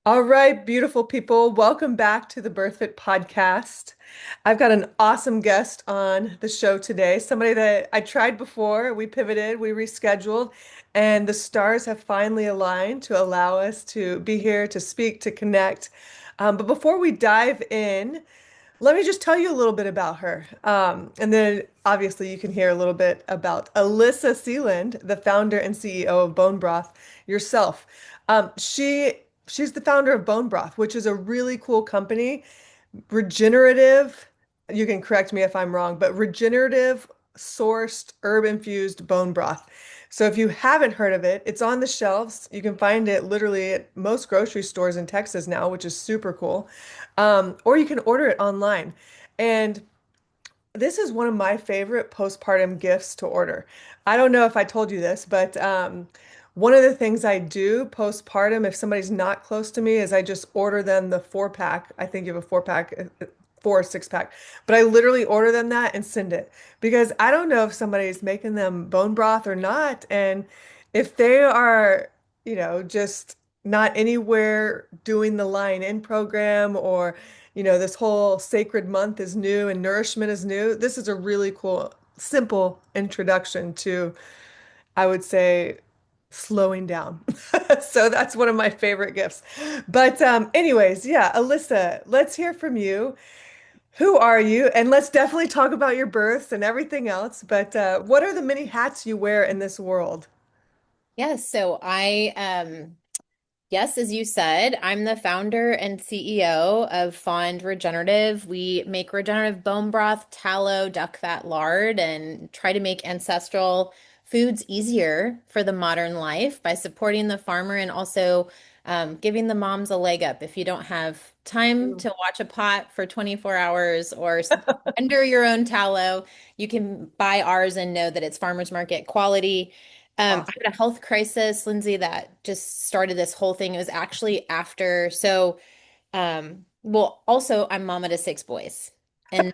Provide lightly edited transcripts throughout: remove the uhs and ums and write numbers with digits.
All right, beautiful people. Welcome back to the BirthFit Podcast. I've got an awesome guest on the show today, somebody that I tried before. We pivoted, we rescheduled, and the stars have finally aligned to allow us to be here to speak, to connect. But before we dive in, let me just tell you a little bit about her. And then obviously you can hear a little bit about Alyssa Seeland, the founder and CEO of Bone Broth yourself. She's the founder of Bone Broth, which is a really cool company, regenerative. You can correct me if I'm wrong, but regenerative sourced herb infused bone broth. So if you haven't heard of it, it's on the shelves. You can find it literally at most grocery stores in Texas now, which is super cool. Or you can order it online. And this is one of my favorite postpartum gifts to order. I don't know if I told you this, but one of the things I do postpartum, if somebody's not close to me, is I just order them the 4 pack. I think you have a 4 pack, 4 or 6 pack, but I literally order them that and send it because I don't know if somebody's making them bone broth or not. And if they are, just not anywhere doing the line in program or this whole sacred month is new and nourishment is new. This is a really cool, simple introduction to, I would say, slowing down. So that's one of my favorite gifts. But anyways, yeah, Alyssa, let's hear from you. Who are you? And let's definitely talk about your births and everything else. But what are the many hats you wear in this world? Yes, so yes, as you said, I'm the founder and CEO of Fond Regenerative. We make regenerative bone broth, tallow, duck fat lard, and try to make ancestral foods easier for the modern life by supporting the farmer and also giving the moms a leg up. If you don't have time Mm. to watch a pot for 24 hours or render your own tallow, you can buy ours and know that it's farmers market quality. I Awesome. had a health crisis, Lindsey, that just started this whole thing. It was actually after, well, also I'm mama to 6 boys. And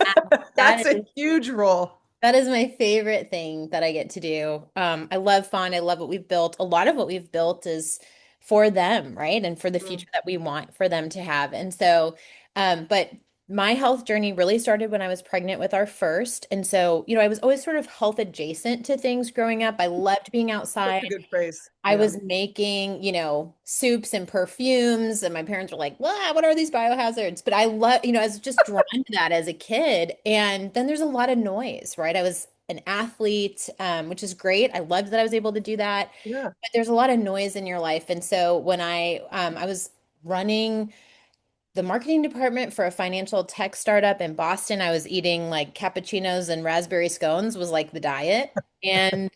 That's that a is huge role. that is my favorite thing that I get to do. I love fun. I love what we've built. A lot of what we've built is for them, right? And for the Mm. future that we want for them to have. And so, but my health journey really started when I was pregnant with our first. And so, I was always sort of health adjacent to things growing up. I loved being Such outside. a good phrase. I Yeah. was making, soups and perfumes, and my parents were like, "Wow, what are these biohazards?" But I love, I was just drawn to that as a kid. And then there's a lot of noise, right? I was an athlete, which is great. I loved that I was able to do that. Yeah. But there's a lot of noise in your life. And so when I was running the marketing department for a financial tech startup in Boston. I was eating like cappuccinos and raspberry scones was like the diet. And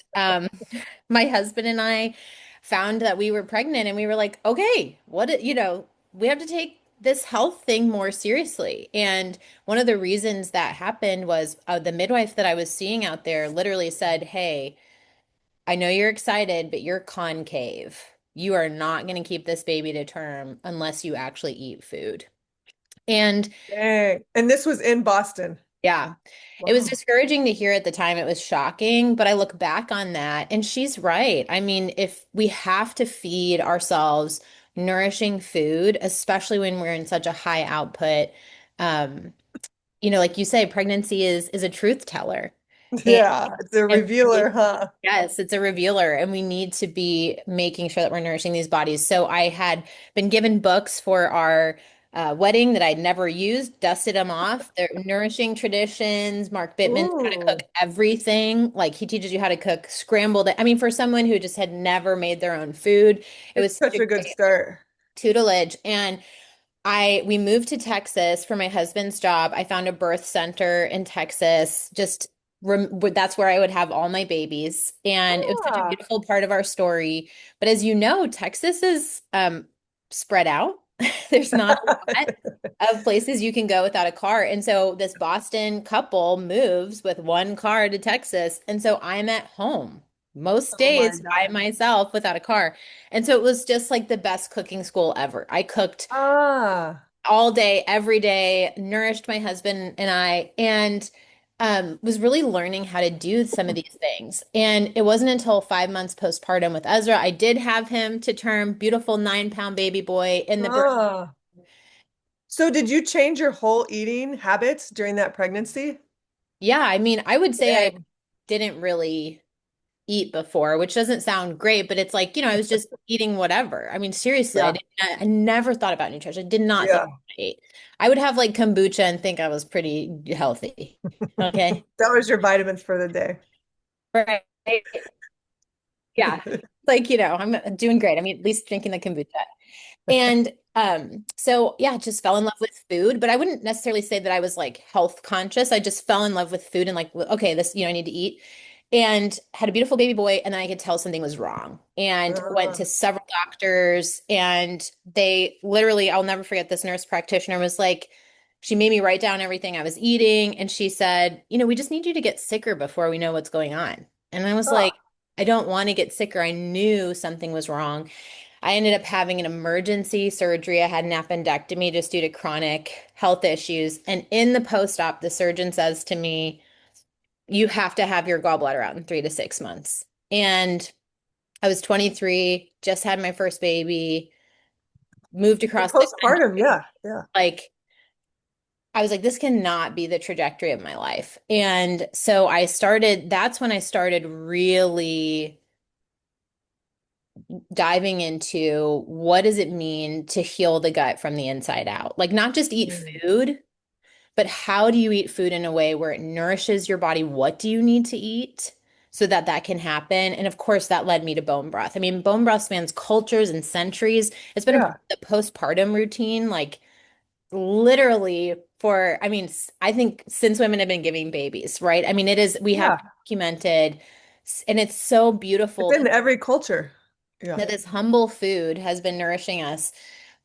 my husband and I found that we were pregnant and we were like, okay, we have to take this health thing more seriously. And one of the reasons that happened was the midwife that I was seeing out there literally said, "Hey, I know you're excited, but you're concave. You are not going to keep this baby to term unless you actually eat food." And Dang. And this was in Boston. yeah, it was Wow. discouraging to hear at the time. It was shocking, but I look back on that and she's right. I mean, if we have to feed ourselves nourishing food, especially when we're in such a high output, um, like you say, pregnancy is a truth teller. And, Yeah, it's a and revealer, huh? yes, it's a revealer, and we need to be making sure that we're nourishing these bodies. So I had been given books for our wedding that I'd never used, dusted them off. They're Nourishing Traditions, Mark Bittman's How to Cook Ooh, Everything. Like he teaches you how to cook scrambled. I mean, for someone who just had never made their own food, it it's was such such a a good great start. tutelage. And we moved to Texas for my husband's job. I found a birth center in Texas. That's where I would have all my babies, and it was such a Ah, beautiful part of our story. But as you know, Texas is spread out. There's not a lot of places you can go without a car, and so this Boston couple moves with one car to Texas, and so I'm at home most oh my days by God. myself without a car. And so it was just like the best cooking school ever. I cooked Ah, all day, every day, nourished my husband and I. And was really learning how to do some of these things. And it wasn't until 5 months postpartum with Ezra, I did have him to term, beautiful 9-pound baby boy in the birth. Ah. So did you change your whole eating habits during that pregnancy? Yeah, I mean, I would say I Dang. didn't really eat before, which doesn't sound great, but it's like, I was just eating whatever. I mean, seriously, Yeah. I never thought about nutrition. I did not think Yeah. about what I ate. I would have like kombucha and think I was pretty healthy. Okay. That was your vitamins for the day. Right. Yeah. Like, I'm doing great. I mean, at least drinking the kombucha. And so yeah, just fell in love with food, but I wouldn't necessarily say that I was like health conscious. I just fell in love with food and like, okay, this, I need to eat. And had a beautiful baby boy, and then I could tell something was wrong. And went to Ah. several doctors, and they literally, I'll never forget, this nurse practitioner was like, she made me write down everything I was eating, and she said, we just need you to get sicker before we know what's going on. And I was like, Ah. I don't want to get sicker. I knew something was wrong. I ended up having an emergency surgery. I had an appendectomy just due to chronic health issues. And in the post-op, the surgeon says to me, you have to have your gallbladder out in 3 to 6 months. And I was 23, just had my first baby, moved And across the postpartum, country. yeah. Yeah. Like, I was like, this cannot be the trajectory of my life. And so that's when I started really diving into what does it mean to heal the gut from the inside out? Like, not just eat Mm. food, but how do you eat food in a way where it nourishes your body? What do you need to eat so that that can happen? And of course, that led me to bone broth. I mean, bone broth spans cultures and centuries. It's been a part Yeah. of the postpartum routine, like literally for, I mean, I think since women have been giving babies, right? I mean, we have Yeah. documented, and it's so It's beautiful in every culture. Yeah. that this humble food has been nourishing us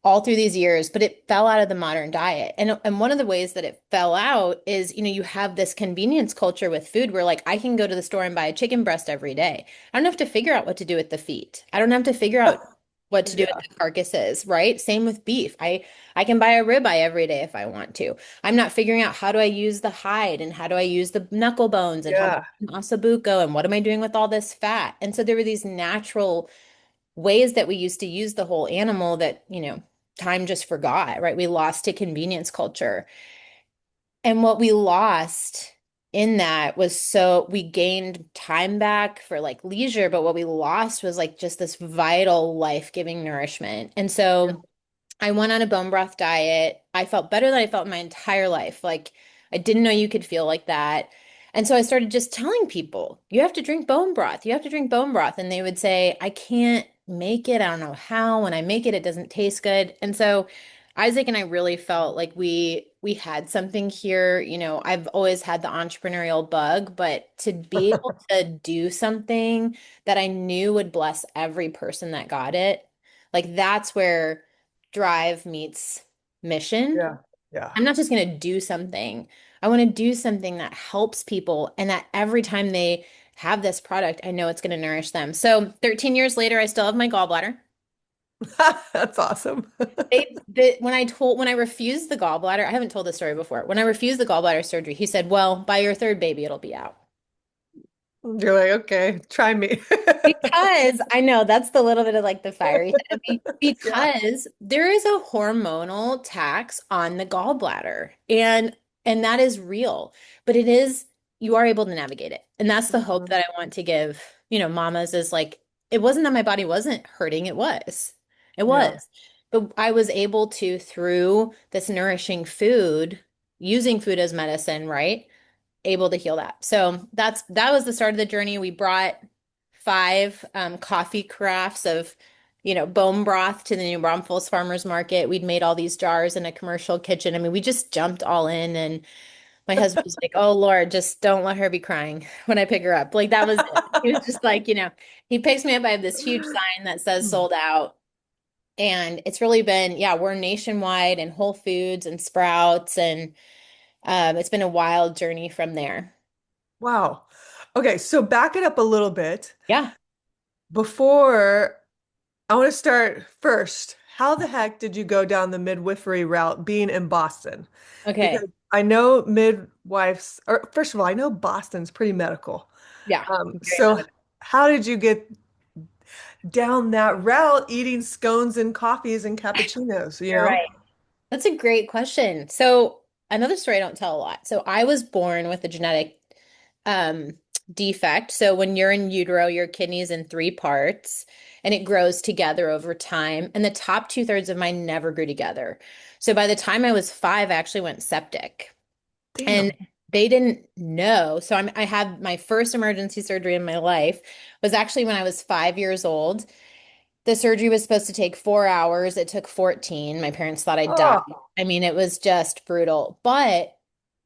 all through these years, but it fell out of the modern diet. And one of the ways that it fell out is, you have this convenience culture with food where like I can go to the store and buy a chicken breast every day. I don't have to figure out what to do with the feet. I don't have to figure out what to do with Yeah. the carcasses, right? Same with beef. I can buy a ribeye every day if I want to. I'm not figuring out how do I use the hide and how do I use the knuckle bones and how do Yeah. I use ossobuco and what am I doing with all this fat? And so there were these natural ways that we used to use the whole animal that, time just forgot, right? We lost to convenience culture. And what we lost in that was so we gained time back for like leisure, but what we lost was like just this vital life-giving nourishment. And Yeah. so I went on a bone broth diet. I felt better than I felt my entire life. Like I didn't know you could feel like that. And so I started just telling people, you have to drink bone broth. You have to drink bone broth. And they would say, I can't make it. I don't know how. When I make it, it doesn't taste good. And so Isaac and I really felt like we had something here. I've always had the entrepreneurial bug, but to be able to do something that I knew would bless every person that got it, like that's where drive meets mission. Yeah. Yeah. I'm not just going to do something. I want to do something that helps people and that every time they have this product, I know it's going to nourish them. So 13 years later, I still have my gallbladder. That's awesome. When I refused the gallbladder, I haven't told this story before. When I refused the gallbladder surgery, he said, well, by your third baby, it'll be out. You're like, okay, try me. Because I know that's the little bit of like the fiery side of me, Yeah. because there is a hormonal tax on the gallbladder and that is real, but you are able to navigate it. And that's the hope Mhm. that I want to give, mamas is like it wasn't that my body wasn't hurting, it was. It Yeah. was. But I was able to through this nourishing food, using food as medicine, right? Able to heal that. So that was the start of the journey. We brought five coffee crafts of, bone broth to the New Braunfels Farmers Market. We'd made all these jars in a commercial kitchen. I mean, we just jumped all in, and my husband was like, "Oh Lord, just don't let her be crying when I pick her up." Like that was it. He was just like, he picks me up. I have this huge sign that says sold out. And it's really been, yeah, we're nationwide and Whole Foods and Sprouts, and it's been a wild journey from there. Wow. Okay, so back it up a little bit. Yeah. Before, I want to start first. How the heck did you go down the midwifery route being in Boston? Because Okay. I know midwives, or first of all, I know Boston's pretty medical. Yeah. Very So medical. how did you get down that route eating scones and coffees and cappuccinos, you You're know? right. That's a great question. So, another story I don't tell a lot. So, I was born with a genetic um, defect. So, when you're in utero, your kidney is in three parts and it grows together over time. And the top two-thirds of mine never grew together. So, by the time I was five, I actually went septic. And Damn. they didn't know. So, I had my first emergency surgery in my life was actually when I was 5 years old. The surgery was supposed to take 4 hours. It took 14. My parents thought I'd die. Oh, I mean, it was just brutal. But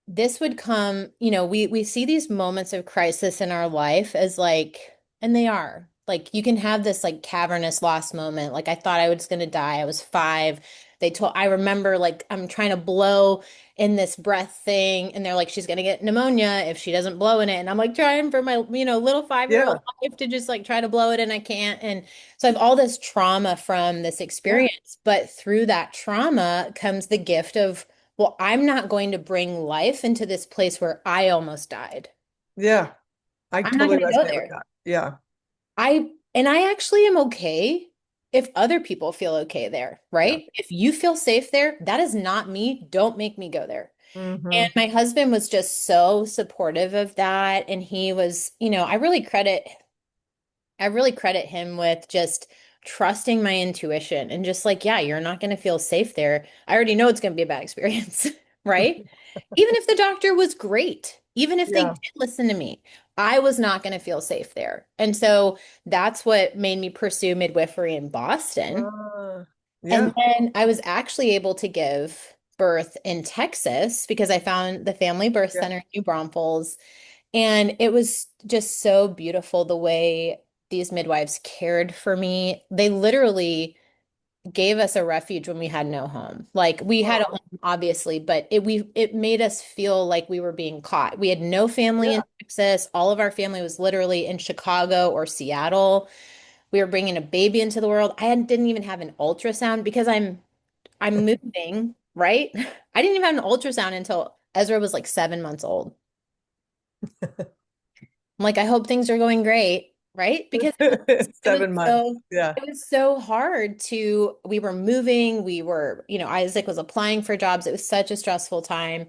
this would come, we see these moments of crisis in our life as like, and they are. Like you can have this like cavernous lost moment. Like I thought I was gonna die. I was five. I remember like I'm trying to blow in this breath thing, and they're like, she's gonna get pneumonia if she doesn't blow in it. And I'm like trying for my, little 5 year old yeah, life to just like try to blow it and I can't. And so I have all this trauma from this yeah, experience, but through that trauma comes the gift of, well, I'm not going to bring life into this place where I almost died. yeah. I I'm not totally going to go resonate with there. that. Yeah, I actually am okay if other people feel okay there, yeah. right? If you feel safe there, that is not me. Don't make me go there. And Hmm. my husband was just so supportive of that. And he was, I really credit him with just trusting my intuition and just like, yeah, you're not going to feel safe there. I already know it's going to be a bad experience, right? Even if the doctor was great, even if they Yeah. did listen to me, I was not going to feel safe there. And so that's what made me pursue midwifery in Boston. And Yeah, then I was actually able to give birth in Texas because I found the family birth yeah. center in New Braunfels. And it was just so beautiful the way these midwives cared for me. They literally gave us a refuge when we had no home. Like we had a Oh, home, obviously, but it made us feel like we were being caught. We had no family in yeah. Texas. All of our family was literally in Chicago or Seattle. We were bringing a baby into the world. Didn't even have an ultrasound because I'm moving, right? I didn't even have an ultrasound until Ezra was like 7 months old. I'm like, I hope things are going great, right? Because it was 7 months. so Yeah. it was so hard we were moving, Isaac was applying for jobs. It was such a stressful time,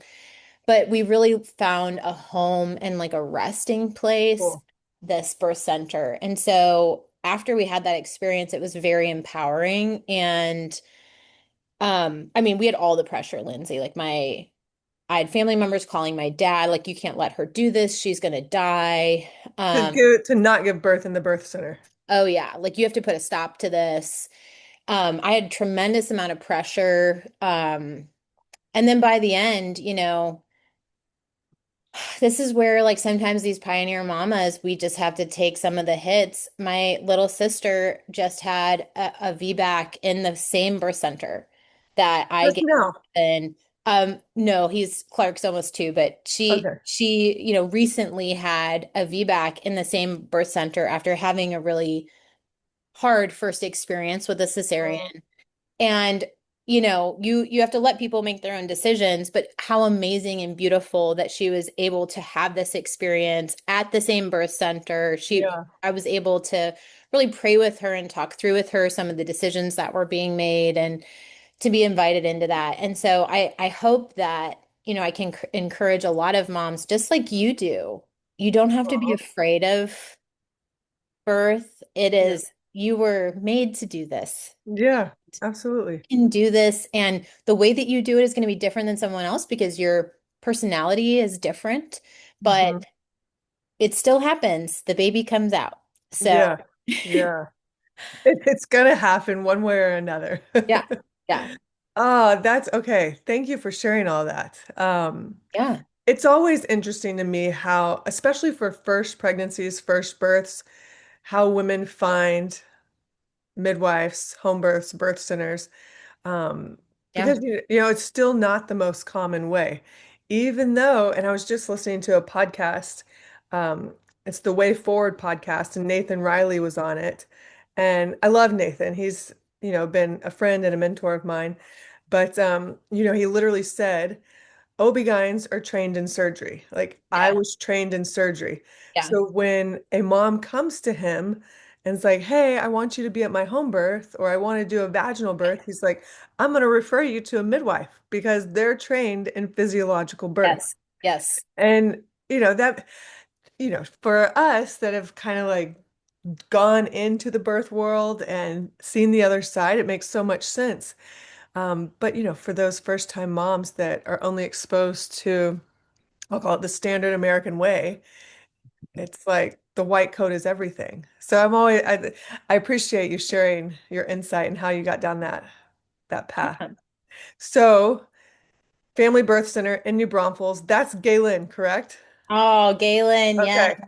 but we really found a home and like a resting place, Cool. this birth center. And so after we had that experience, it was very empowering. And I mean, we had all the pressure, Lindsay. I had family members calling my dad, like, you can't let her do this. She's gonna die. Um, To not give birth in the birth center. oh yeah, like you have to put a stop to this. I had tremendous amount of pressure. And then by the end, this is where like sometimes these pioneer mamas, we just have to take some of the hits. My little sister just had a VBAC in the same birth center that I Just gave now. in. No, he's Clark's almost two, but she Okay. she, recently had a VBAC in the same birth center after having a really hard first experience with a Oh, cesarean. And you have to let people make their own decisions, but how amazing and beautiful that she was able to have this experience at the same birth center. yeah. I was able to really pray with her and talk through with her some of the decisions that were being made and to be invited into that. And so I hope that, I can encourage a lot of moms just like you do. You don't have to be Oh, afraid of birth. yeah. You were made to do this, Yeah, absolutely. can do this, and the way that you do it is going to be different than someone else because your personality is different, but Hmm. it still happens. The baby comes out. So, Yeah. Yeah. It's gonna happen one way or another. yeah, yeah, Oh, that's okay. Thank you for sharing all that. yeah, It's always interesting to me how, especially for first pregnancies, first births, how women find midwives, home births, birth centers. yeah, Because it's still not the most common way. Even though, and I was just listening to a podcast, um, it's the Way Forward podcast, and Nathan Riley was on it. And I love Nathan. He's, been a friend and a mentor of mine. But he literally said, OB-GYNs are trained in surgery. Like I Yeah. was trained in surgery. Yeah. So when a mom comes to him and is like, "Hey, I want you to be at my home birth or I want to do a vaginal birth," he's like, "I'm going to refer you to a midwife because they're trained in physiological birth." Yes. Yes. And that for us that have kind of like gone into the birth world and seen the other side, it makes so much sense. But for those first time moms that are only exposed to, I'll call it the standard American way, it's like the white coat is everything. So I appreciate you sharing your insight and how you got down that path. Yeah. So Family Birth Center in New Braunfels, that's Galen, correct? Oh, Galen, yeah, Okay.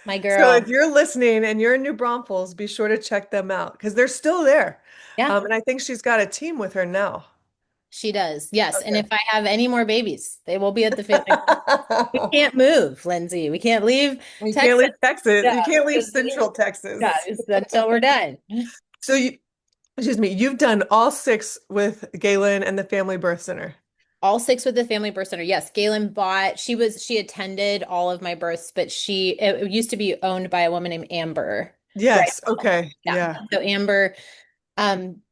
my So if girl. you're listening and you're in New Braunfels, be sure to check them out because they're still there. Yeah, And I think she's got a team with her now. she does. Yes. And Okay. if I have any more babies, they will be at the family. We can't move, Lindsay. We can't leave You can't Texas. leave Texas. Yeah, You can't leave because Central yeah, Texas. it's until we're done. So excuse me, you've done all six with Galen and the Family Birth Center. All six with the family birth center. Yes, Galen bought, she attended all of my births, but it used to be owned by a woman named Amber. Right. Yes. Okay. Yeah. Yeah. So Amber um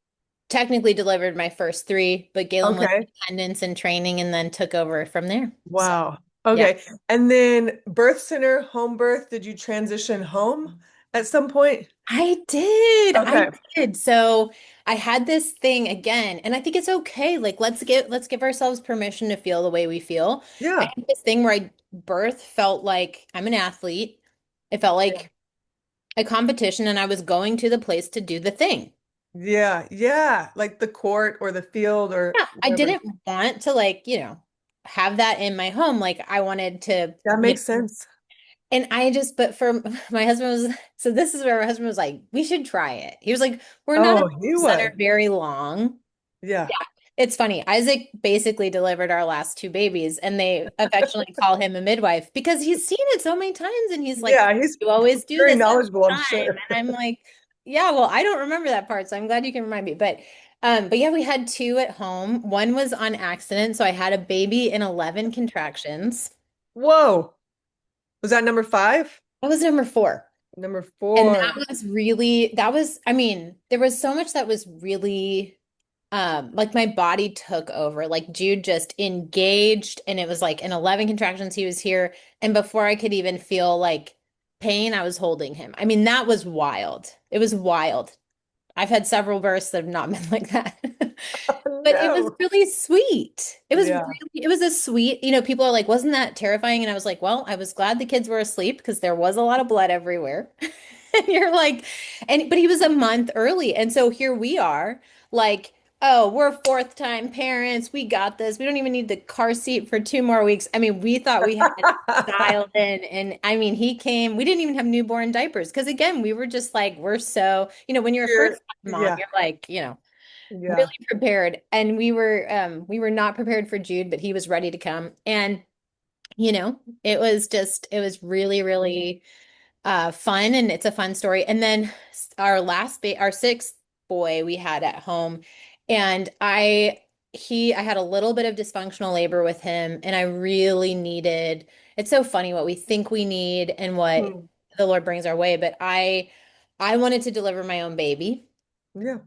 technically delivered my first three, but Galen was in Okay. attendance and training and then took over from there. So Wow. yeah. Okay. And then birth center, home birth, did you transition home at some point? I did. I Okay. did. So I had this thing again, and I think it's okay. Like let's give ourselves permission to feel the way we feel. I Yeah. had this thing where I birth felt like I'm an athlete. It felt Yeah. like a competition, and I was going to the place to do the thing. Yeah. Yeah. Like the court or the field or Yeah, I whatever. didn't want to have that in my home. Like I wanted to, That makes sense. and but for my husband was, so this is where my husband was like, we should try it. He was like, we're not at Oh, he the center was. very long. Yeah. Yeah. It's funny. Isaac basically delivered our last two babies, and they affectionately call him a midwife because he's seen it so many times. And he's like, Yeah. He's you always do very this knowledgeable, I'm every time. sure. And I'm like, yeah, well, I don't remember that part. So I'm glad you can remind me. But yeah, we had two at home. One was on accident. So I had a baby in 11 contractions. Whoa. Was that number five? That was number four. Number And four. I mean, there was so much that was really like my body took over. Like Jude just engaged, and it was like in 11 contractions he was here, and before I could even feel like pain, I was holding him. I mean, that was wild. It was wild. I've had several births that have not been like that. But it was No. really sweet. Yeah. It was a sweet, people are like, wasn't that terrifying? And I was like, well, I was glad the kids were asleep because there was a lot of blood everywhere. And you're like, but he was a month early. And so here we are, like, oh, we're fourth time parents. We got this. We don't even need the car seat for 2 more weeks. I mean, we thought we had it dialed in. And I mean, he came, we didn't even have newborn diapers. Because again, we were just like, we're so, when you're a first mom, Yeah. you're like, Yeah. really prepared. And we were not prepared for Jude, but he was ready to come. And, it was really, really fun, and it's a fun story. And then our sixth boy we had at home, and I had a little bit of dysfunctional labor with him, and I really needed, it's so funny what we think we need and what Hmm. the Lord brings our way, but I wanted to deliver my own baby. Yeah.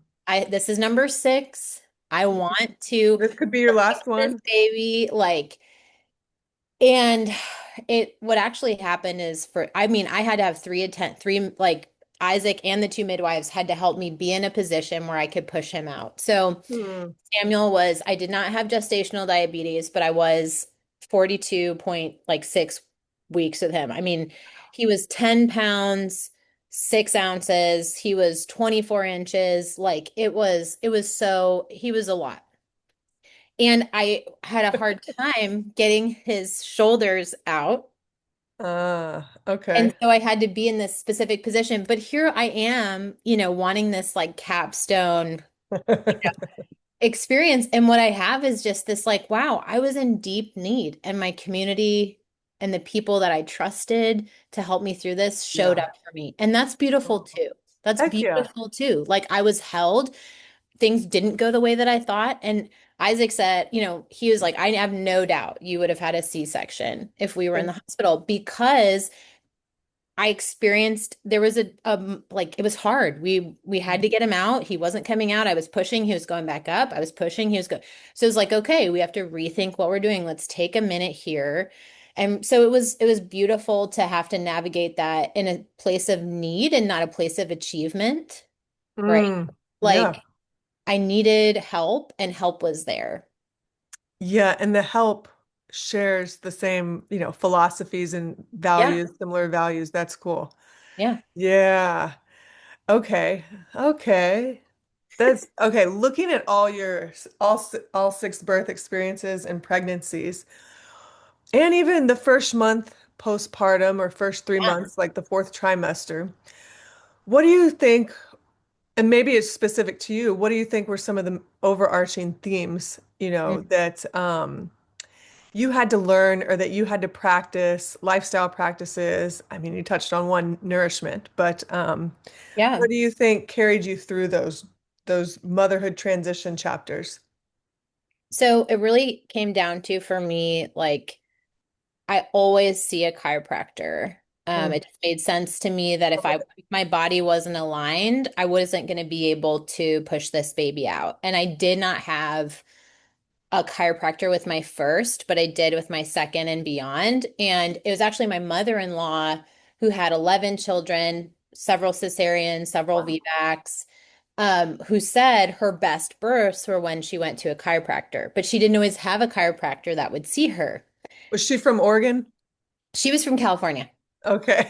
This is number six. I want to This could be your raise last this one. baby like, and what actually happened is I mean, I had to have three, like Isaac and the two midwives had to help me be in a position where I could push him out. So Hmm. I did not have gestational diabetes, but I was 42.6 weeks with him. I mean, he was 10 pounds, 6 ounces. He was 24 inches. Like he was a lot. And I had a hard time getting his shoulders out. And Okay. so I had to be in this specific position. But here I am, wanting this like capstone experience. And what I have is just this like, wow, I was in deep need. And my community and the people that I trusted to help me through this showed Yeah. up for me. And that's beautiful too. That's Heck yeah. beautiful too. Like I was held, things didn't go the way that I thought. And Isaac said, he was like, I have no doubt you would have had a C-section if we were in the hospital because I experienced there was like it was hard. We had to get him out. He wasn't coming out. I was pushing, he was going back up. I was pushing, he was going. So it was like, okay, we have to rethink what we're doing. Let's take a minute here. And so it was beautiful to have to navigate that in a place of need and not a place of achievement, right? Mm, yeah. Like I needed help and help was there. Yeah, and the help shares the same, philosophies and Yeah. values, similar values. That's cool. Yeah. Yeah. Okay. Okay. That's okay. Looking at all six birth experiences and pregnancies, and even the first month postpartum or first 3 months, like the fourth trimester, what do you think, and maybe it's specific to you, what do you think were some of the overarching themes, Yeah. that you had to learn or that you had to practice, lifestyle practices? I mean, you touched on one, nourishment, but Yeah. what do you think carried you through those motherhood transition chapters? So it really came down to for me, like I always see a chiropractor. Mm. It just made sense to me that if my body wasn't aligned, I wasn't going to be able to push this baby out. And I did not have a chiropractor with my first, but I did with my second and beyond. And it was actually my mother-in-law who had 11 children, several cesareans, several Wow. VBACs, who said her best births were when she went to a chiropractor, but she didn't always have a chiropractor that would see her. Was she from Oregon? She was from California. Okay.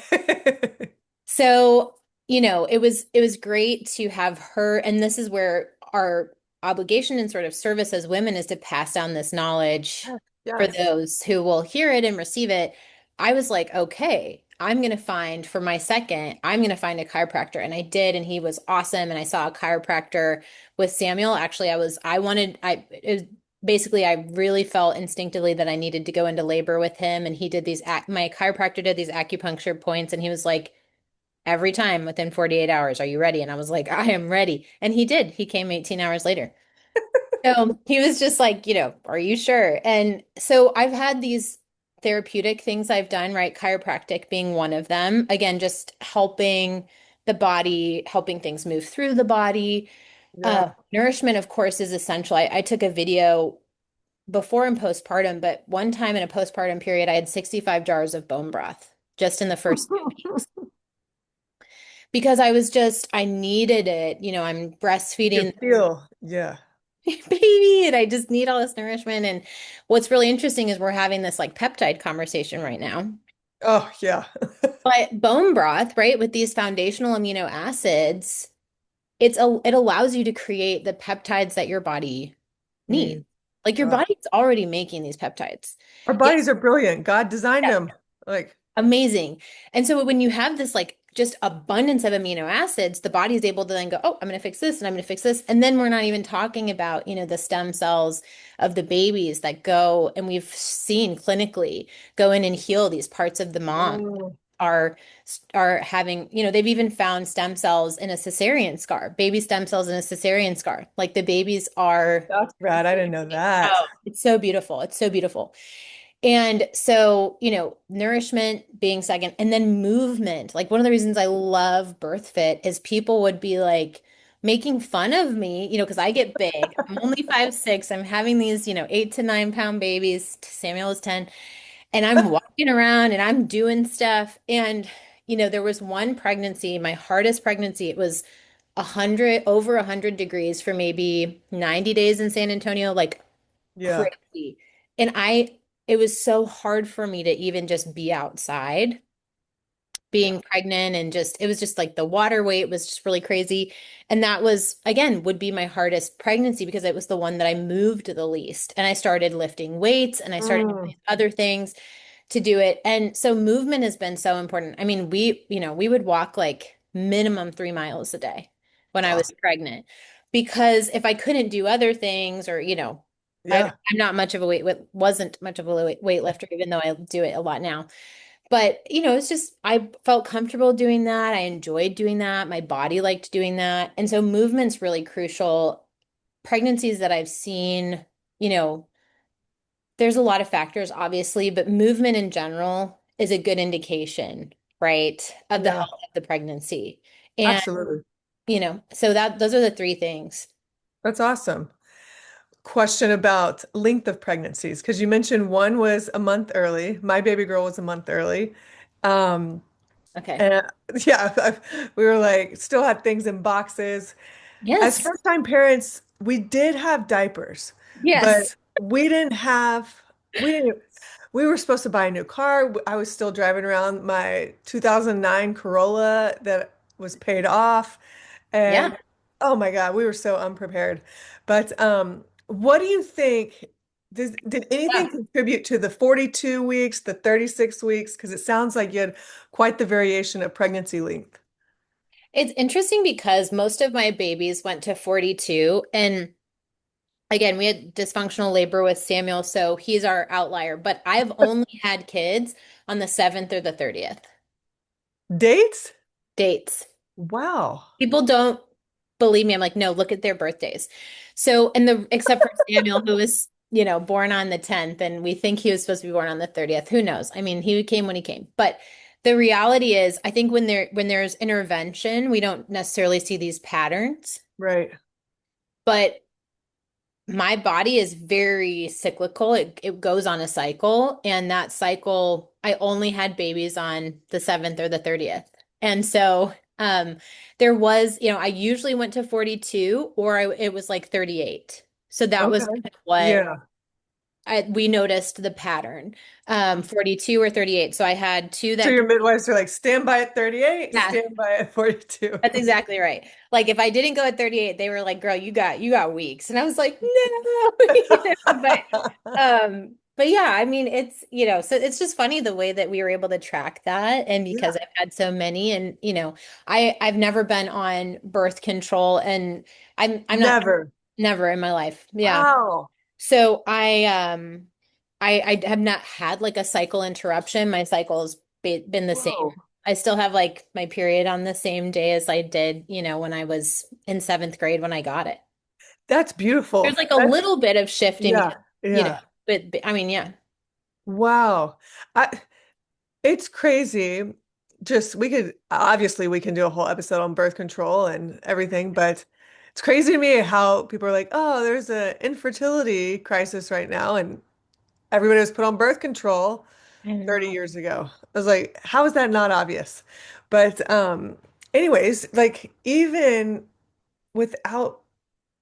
So, it was great to have her, and this is where our obligation and sort of service as women is to pass down this knowledge for Yes. those who will hear it and receive it. I was like, okay, for my second, I'm going to find a chiropractor. And I did, and he was awesome. And I saw a chiropractor with Samuel. Actually, it was basically, I really felt instinctively that I needed to go into labor with him. And he did my chiropractor did these acupuncture points, and he was like, every time within 48 hours, are you ready? And I was like, I am ready. And he did. He came 18 hours later. So he was just like, are you sure? And so I've had these therapeutic things I've done, right? Chiropractic being one of them. Again, just helping the body, helping things move through the body. Yeah. Nourishment, of course, is essential. I took a video before and postpartum, but one time in a postpartum period, I had 65 jars of bone broth just in the first 2 weeks because I needed it. I'm You breastfeeding feel, yeah. baby and I just need all this nourishment. And what's really interesting is we're having this like peptide conversation right now. Oh, yeah. But bone broth, right, with these foundational amino acids, it allows you to create the peptides that your body needs. Need. Like your Oh. body's already making these peptides. Our Yes. bodies are brilliant. God designed them. Like, Amazing. And so when you have this like just abundance of amino acids, the body is able to then go, oh, I'm going to fix this and I'm going to fix this. And then we're not even talking about, the stem cells of the babies that go and we've seen clinically go in and heal these parts of the mom oh, are are having, they've even found stem cells in a cesarean scar, baby stem cells in a cesarean scar. Like the babies are, that's rad. I didn't know that. oh, it's so beautiful. It's so beautiful. And so, nourishment being second, and then movement. Like one of the reasons I love BirthFit is people would be like making fun of me, because I get big. I'm only 5'6". I'm having these, 8 to 9 pound babies. Samuel is 10. And I'm walking around and I'm doing stuff. And, there was one pregnancy, my hardest pregnancy. It was 100 degrees for maybe 90 days in San Antonio. Like Yeah. crazy. And it was so hard for me to even just be outside Yeah. being pregnant and it was just like the water weight was just really crazy. And that was, again, would be my hardest pregnancy because it was the one that I moved the least. And I started lifting weights and I started Mm, doing other things to do it. And so movement has been so important. I mean, we would walk like minimum 3 miles a day when I wow. was pregnant because if I couldn't do other things or, Yeah. I'm not much of a wasn't much of a weightlifter, even though I do it a lot now. But, it's just, I felt comfortable doing that. I enjoyed doing that. My body liked doing that. And so movement's really crucial. Pregnancies that I've seen you know, there's a lot of factors, obviously, but movement in general is a good indication, right, of the Yeah, health of the pregnancy. And, absolutely. so that those are the three things. That's awesome. Question about length of pregnancies, because you mentioned one was a month early. My baby girl was a month early. Um, Okay. and yeah, we were like still had things in boxes. As Yes. first-time parents, we did have diapers, but Yes. we didn't have we didn't we were supposed to buy a new car. I was still driving around my 2009 Corolla that was paid off. Yeah. And oh my God, we were so unprepared. But what do you think? Did anything Yeah. contribute to the 42 weeks, the 36 weeks? Because it sounds like you had quite the variation of pregnancy length. It's interesting because most of my babies went to 42. And again, we had dysfunctional labor with Samuel, so he's our outlier. But I've only had kids on the 7th or the 30th Dates? dates. Wow. People don't believe me. I'm like, no, look at their birthdays. So, except for Samuel, who was, born on the 10th, and we think he was supposed to be born on the 30th. Who knows? I mean, he came when he came. But the reality is, I think when there's intervention, we don't necessarily see these patterns. Right. But my body is very cyclical. It goes on a cycle, and that cycle, I only had babies on the 7th or the 30th. And so there was, I usually went to 42 or it was like 38. So that was Okay. kind of what Yeah. we noticed the pattern, 42 or 38. So I had two So that, your midwives are like, stand by at 38, yeah, stand by at 42. that's exactly right. Like if I didn't go at 38, they were like, girl, you got weeks. And I was like, no, but yeah, I mean, so it's just funny the way that we were able to track that. And Yeah. because I've had so many and, I've never been on birth control and I'm not Never. never in my life. Yeah. Wow. So I have not had like a cycle interruption. My cycle's been the same. Whoa. I still have like my period on the same day as I did, when I was in 7th grade when I got it. That's There's beautiful. like a That's, little bit of shifting, yeah. you know, Yeah. but I mean, yeah. Wow. I, it's crazy. Just we can do a whole episode on birth control and everything, but it's crazy to me how people are like, oh, there's an infertility crisis right now, and everybody was put on birth control I don't 30 know. years ago. I was like, how is that not obvious? But anyways, like even without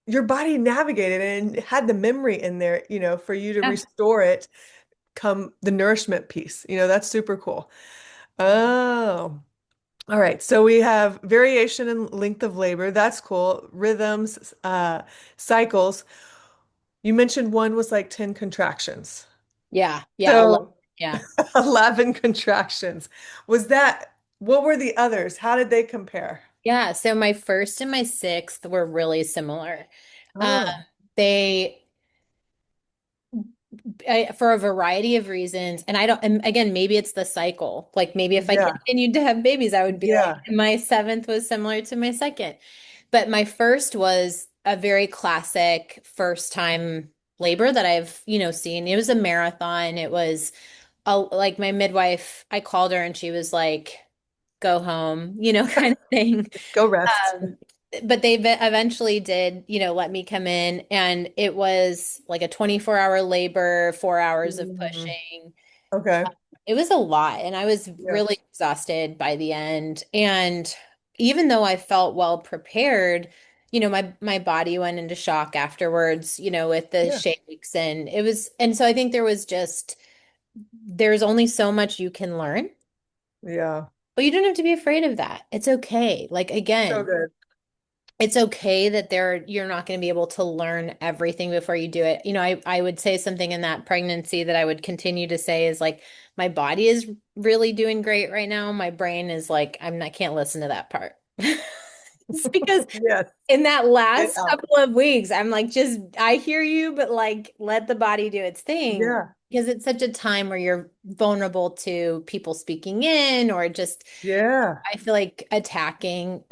your body navigated and had the memory in there, for you to Yeah. restore it come the nourishment piece. That's super cool. Oh, all right. So we have variation in length of labor. That's cool. Rhythms, cycles. You mentioned one was like 10 contractions. Yeah. Yeah. So Yeah. 11 contractions. What were the others? How did they compare? Yeah. So my first and my sixth were really similar. Uh, Oh, they, for a variety of reasons, and I don't, and again, maybe it's the cycle. Like maybe if I yeah, continued to have babies, I would be like, yeah, my seventh was similar to my second. But my first was a very classic first time labor that I've, seen. It was a marathon. It was like my midwife, I called her and she was like, go home, kind of thing. go rest. Um, but they eventually did, let me come in, and it was like a 24-hour labor, 4 hours of Mhm. pushing. Okay. It was a lot, and I was Yeah, really exhausted by the end. And even though I felt well prepared, my body went into shock afterwards, with the yeah, shakes, and so I think there's only so much you can learn. yeah. But you don't have to be afraid of that. It's okay. Like So again, good. it's okay that you're not going to be able to learn everything before you do it. I would say something in that pregnancy that I would continue to say is like my body is really doing great right now. My brain is like I can't listen to that part. It's because Yes, in that get last out. couple of weeks, I'm like just I hear you, but like let the body do its thing. Yeah, because it's such a time where you're vulnerable to people speaking in or just Yeah. I feel like attacking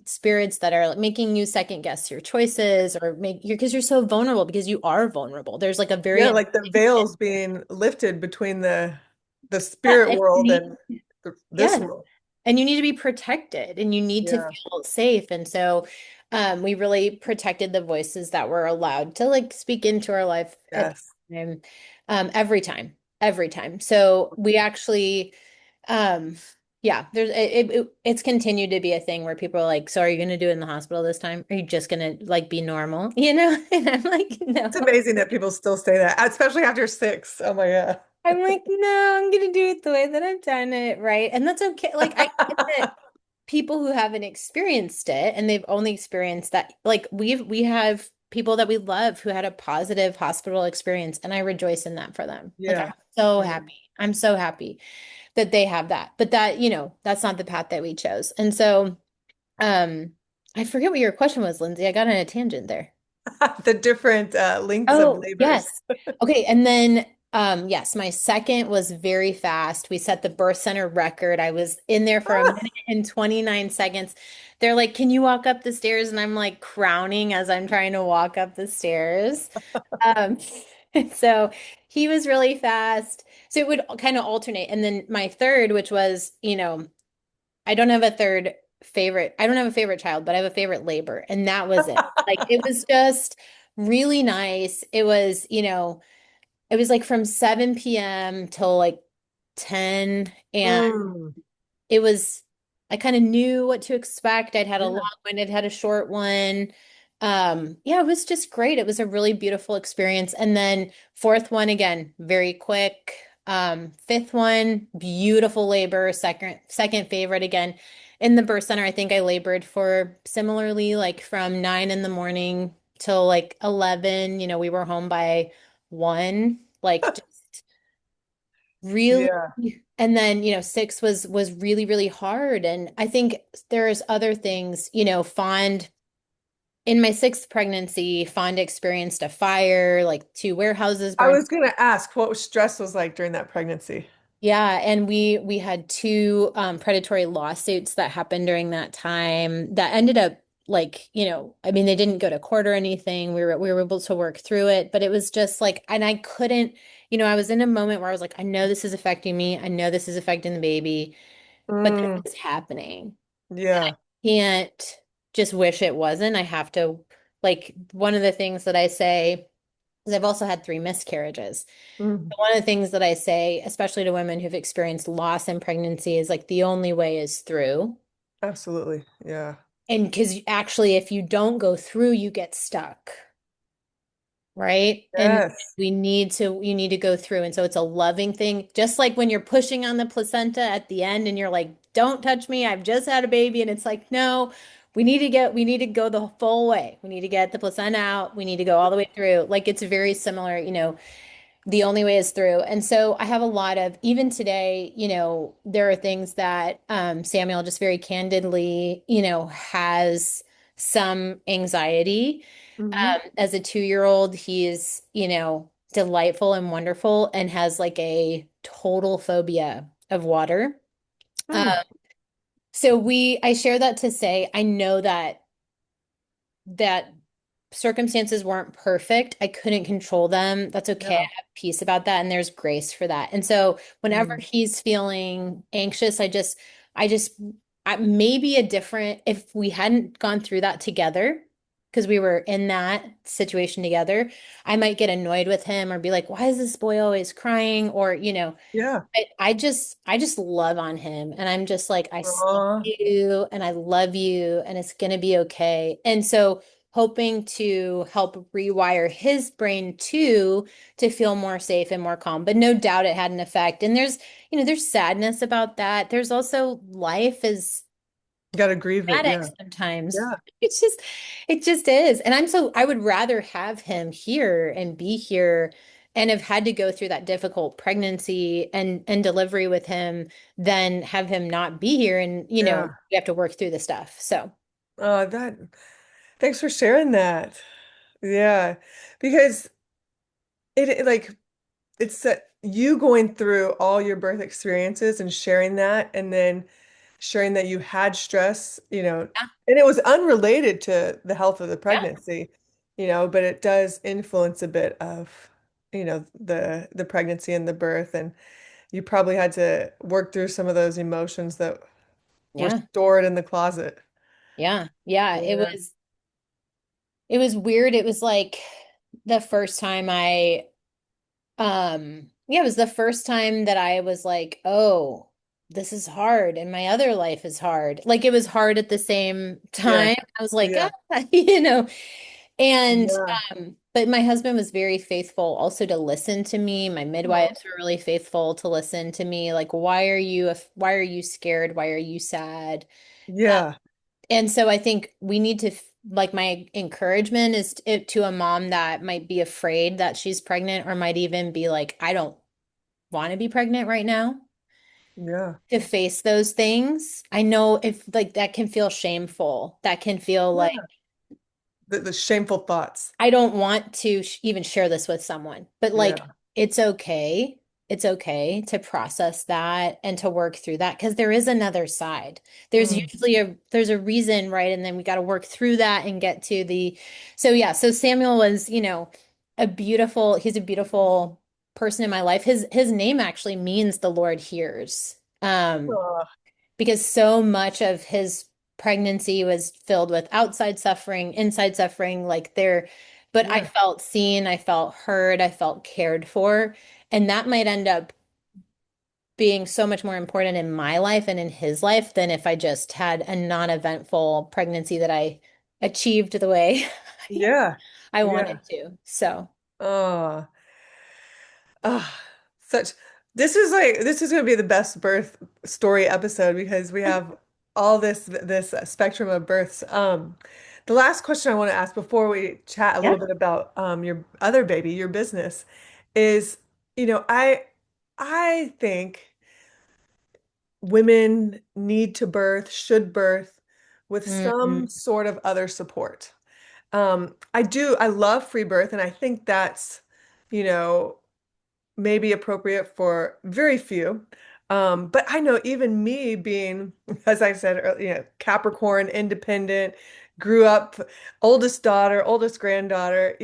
spirits that are making you second guess your choices or make you because you're so vulnerable because you are vulnerable. There's like a very Yeah, like the veils being lifted between the yeah, spirit and you world and need this yes. world. And you need to be protected and you need to Yeah. feel safe. And so we really protected the voices that were allowed to like speak into our life at Yes. the time, every time, every time. So we actually, um, yeah, it's continued to be a thing where people are like, so are you going to do it in the hospital this time? Are you just going to like be normal, you know? And I'm like, It's no. amazing that people still say that, especially after six. Oh my God. I'm like, no, I'm gonna do it the way that I've done it, right? And that's okay. Like I get that people who haven't experienced it and they've only experienced that, like we have people that we love who had a positive hospital experience, and I rejoice in that for them. Like I'm Yeah. so Yeah. happy. I'm so happy that they have that. But that, that's not the path that we chose. And so, um, I forget what your question was, Lindsay. I got on a tangent there. The different lengths of Oh, labors. yes. Okay, and then yes, my second was very fast. We set the birth center record. I was in there for a minute and 29 seconds. They're like, "Can you walk up the stairs?" And I'm like crowning as I'm trying to walk up the stairs. Um, so he was really fast. So it would kind of alternate. And then my third, which was, I don't have a third favorite. I don't have a favorite child, but I have a favorite labor. And that was it. Like it was just really nice. It was like from 7 p.m. till like 10. And Mm, it was, I kind of knew what to expect. I'd had a long yeah. one, I'd had a short one. Yeah, it was just great. It was a really beautiful experience. And then fourth one again, very quick. Fifth one, beautiful labor, second favorite again. In the birth center, I think I labored for similarly like from 9 in the morning till like 11. We were home by 1, like just really. Yeah. And then, six was really, really hard. And I think there's other things, Fond in my sixth pregnancy, Fond experienced a fire, like 2 warehouses I burned. was going to ask what stress was like during that pregnancy. Yeah, and we had two predatory lawsuits that happened during that time that ended up like, I mean, they didn't go to court or anything. We were able to work through it, but it was just like, and I couldn't, I was in a moment where I was like, I know this is affecting me. I know this is affecting the baby, but Mm, this is happening. yeah. Can't just wish it wasn't. I have to, like, one of the things that I say is I've also had 3 miscarriages. Mm, One of the things that I say, especially to women who've experienced loss in pregnancy, is like the only way is through. absolutely. Yeah. And because actually, if you don't go through, you get stuck, right? And Yes. you need to go through. And so it's a loving thing. Just like when you're pushing on the placenta at the end and you're like, don't touch me, I've just had a baby. And it's like, no, we need to go the full way. We need to get the placenta out. We need to go all the way through. Like it's very similar, the only way is through. And so I have a lot of, even today, there are things that Samuel just very candidly, has some anxiety. Hmm. As a 2-year-old, he's, delightful and wonderful and has like a total phobia of water. Um, Mm, so I share that to say, I know that circumstances weren't perfect. I couldn't control them. That's okay. I yeah. have peace about that, and there's grace for that. And so whenever Mm, he's feeling anxious, I just, maybe a different, if we hadn't gone through that together, because we were in that situation together, I might get annoyed with him or be like, why is this boy always crying? Or, yeah. I just love on him and I'm just like, I see Aw. you and I love you and it's gonna be okay. And so hoping to help rewire his brain too to feel more safe and more calm. But no doubt it had an effect. And there's sadness about that. There's also life is Gotta grieve it. dramatic Yeah. sometimes. Yeah. It just is. And I would rather have him here and be here and have had to go through that difficult pregnancy and delivery with him than have him not be here and, Yeah. we have to work through the stuff. So, That, thanks for sharing that. Yeah. Because like it's you going through all your birth experiences and sharing that, and then sharing that you had stress, Yeah. and it was unrelated to the health of the Yeah. pregnancy, but it does influence a bit of, the pregnancy and the birth, and you probably had to work through some of those emotions that were Yeah. stored in the closet. Yeah. Yeah. Yeah. It was weird. It was like the first time yeah, it was the first time that I was like, oh, this is hard and my other life is hard. Like it was hard at the same Yeah. time. I was like, Yeah. ah, you know, and Yeah. but my husband was very faithful also to listen to me. My Oh, midwives were really faithful to listen to me. Like, why are you scared? Why are you sad? yeah. And so I think we need to, like, my encouragement is to a mom that might be afraid that she's pregnant or might even be like, I don't want to be pregnant right now, Yeah. to face those things. I know if like that can feel shameful, that can feel like Yeah. The shameful thoughts. I don't want to even share this with someone, but like Yeah. it's okay. It's okay to process that and to work through that because there is another side. Mm. There's a reason, right? And then we got to work through that and get to the so yeah, so Samuel was, he's a beautiful person in my life. His name actually means the Lord hears. Oh, Because so much of his pregnancy was filled with outside suffering, inside suffering, but I yeah. felt seen, I felt heard, I felt cared for. And that might end up being so much more important in my life and in his life than if I just had a non-eventful pregnancy that I achieved the way Yeah. I Yeah. wanted to. So, Oh. Ah, such this is going to be the best birth story episode because we have all this spectrum of births. The last question I want to ask before we chat a yeah. little bit about your other baby, your business, is, I think women need to birth, should birth with Mhm. some sort of other support. I love free birth, and I think that's, you know, may be appropriate for very few. But I know even me being, as I said earlier, Capricorn, independent, grew up, oldest daughter, oldest granddaughter,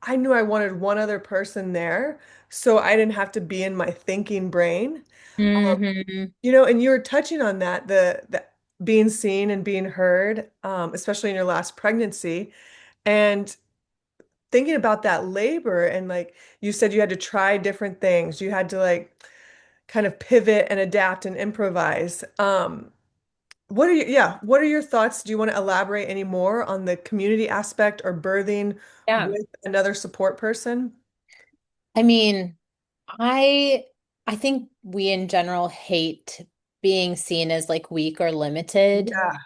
I knew I wanted one other person there so I didn't have to be in my thinking brain. Mhm. And you were touching on that, the being seen and being heard, especially in your last pregnancy. And thinking about that labor, and like you said, you had to try different things. You had to like kind of pivot and adapt and improvise. What are your thoughts? Do you want to elaborate any more on the community aspect or birthing Yeah. with another support person? I mean, I I think we in general hate being seen as like weak or limited, Yeah,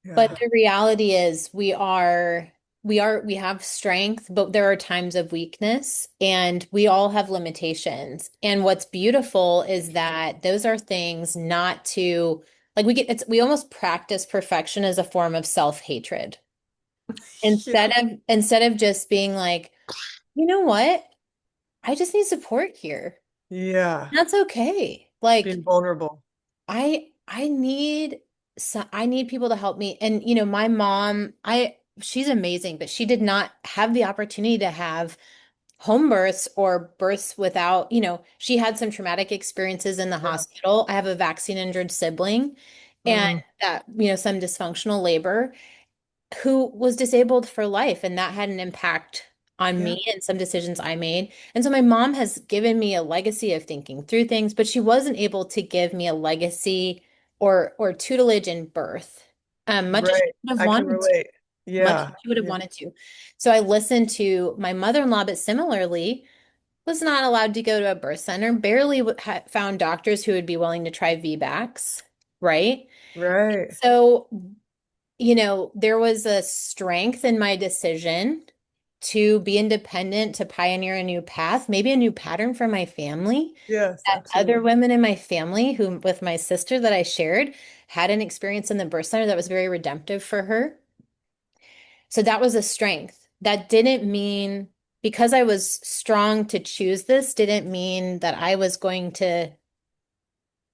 but yeah, the reality is we have strength, but there are times of weakness and we all have limitations. And what's beautiful is that those are things not to like we almost practice perfection as a form of self-hatred. yeah, Instead of just being like, you know what? I just need support here. yeah. That's okay. Like Being vulnerable. I need people to help me. And my mom, I she's amazing, but she did not have the opportunity to have home births or births without, she had some traumatic experiences in the Yeah. hospital. I have a vaccine injured sibling and Mm, that, some dysfunctional labor who was disabled for life, and that had an impact on yeah, me and some decisions I made. And so my mom has given me a legacy of thinking through things, but she wasn't able to give me a legacy or tutelage in birth, much as she right. would have I can wanted to, relate. much as Yeah, she would have yeah, wanted to. So I listened to my mother-in-law, but similarly was not allowed to go to a birth center, barely found doctors who would be willing to try VBACs, right? right. So there was a strength in my decision to be independent, to pioneer a new path, maybe a new pattern for my family. Yes, That other absolutely. women in my family, who, with my sister that I shared, had an experience in the birth center that was very redemptive for her. So that was a strength. That didn't mean because I was strong to choose this didn't mean that I was going to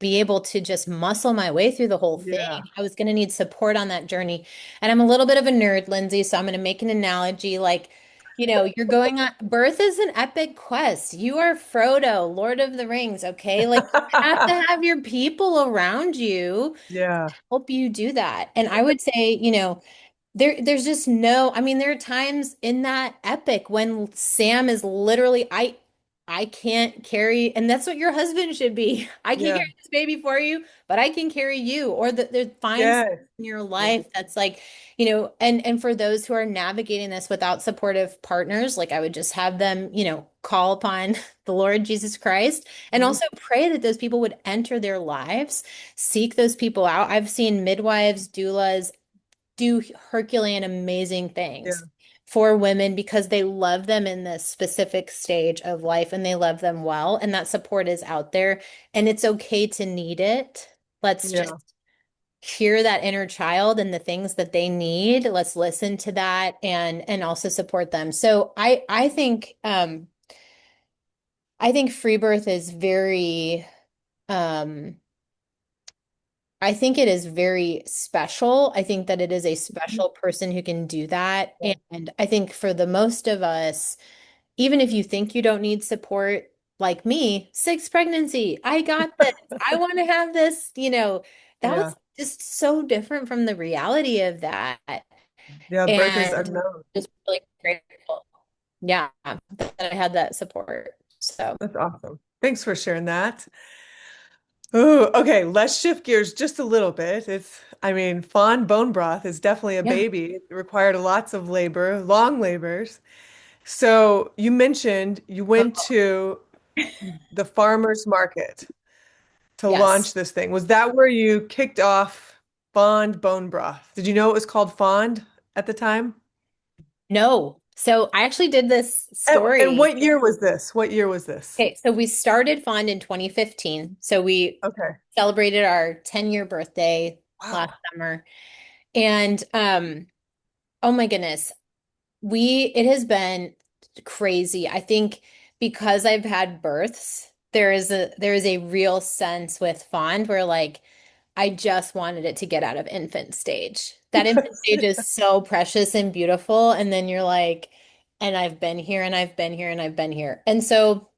be able to just muscle my way through the whole thing. Yeah. I was going to need support on that journey. And I'm a little bit of a nerd, Lindsay, so I'm going to make an analogy like, you're going on birth is an epic quest. You are Frodo, Lord of the Rings, okay? Like you have to have your people around you Yeah. help you do that. And I would say, there's just no, I mean, there are times in that epic when Sam is literally, I can't carry, and that's what your husband should be. I can't Yeah. carry this baby for you, but I can carry you. Or that there find someone Yes. in your Yeah. life that's like, and for those who are navigating this without supportive partners, like I would just have them, call upon the Lord Jesus Christ and Mhm. also pray that those people would enter their lives, seek those people out. I've seen midwives, doulas, do Herculean amazing Yeah. things for women because they love them in this specific stage of life and they love them well. And that support is out there and it's okay to need it. Let's just Yeah. hear that inner child and the things that they need. Let's listen to that and also support them. So I think free birth is very um I think it is very special. I think that it is a Mhm. special person who can do that. Yeah. And I think for the most of us, even if you think you don't need support, like me, sixth pregnancy, I got this. I want to have this, that Yeah. was just so different from the reality of that. Yeah. Birth is And unknown. just really grateful. Yeah, that I had that support. So, That's awesome. Thanks for sharing that. Oh, okay. Let's shift gears just a little bit. I mean, fawn bone broth is definitely a yeah. baby. It required lots of labor, long labors. So you mentioned you went to the farmer's market to Yes. launch this thing. Was that where you kicked off Fond Bone Broth? Did you know it was called Fond at the time? No. So I actually did this And story. what year was this? What year was this? Okay, so we started Fund in 2015. So we Okay. celebrated our 10-year birthday last Wow. summer. And oh my goodness, it has been crazy. I think because I've had births, there is a real sense with Fond where like I just wanted it to get out of infant stage. That infant stage is so precious and beautiful. And then you're like, and I've been here and I've been here and I've been here. And so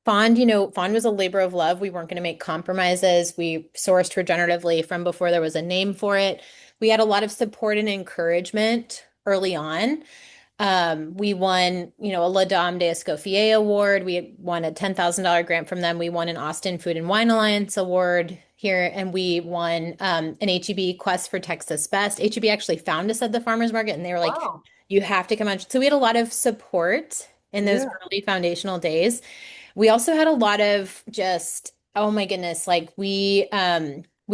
Fond was a labor of love. We weren't going to make compromises. We sourced regeneratively from before there was a name for it. We had a lot of support and encouragement early on. We won, a La Dame de Escoffier award. We won a $10,000 grant from them. We won an Austin Food and Wine Alliance award here, and we won an HEB Quest for Texas Best. HEB actually found us at the farmers market, and they were like, Wow. "You have to come on." So we had a lot of support in those Yeah. early foundational days. We also had a lot of just, oh my goodness, like we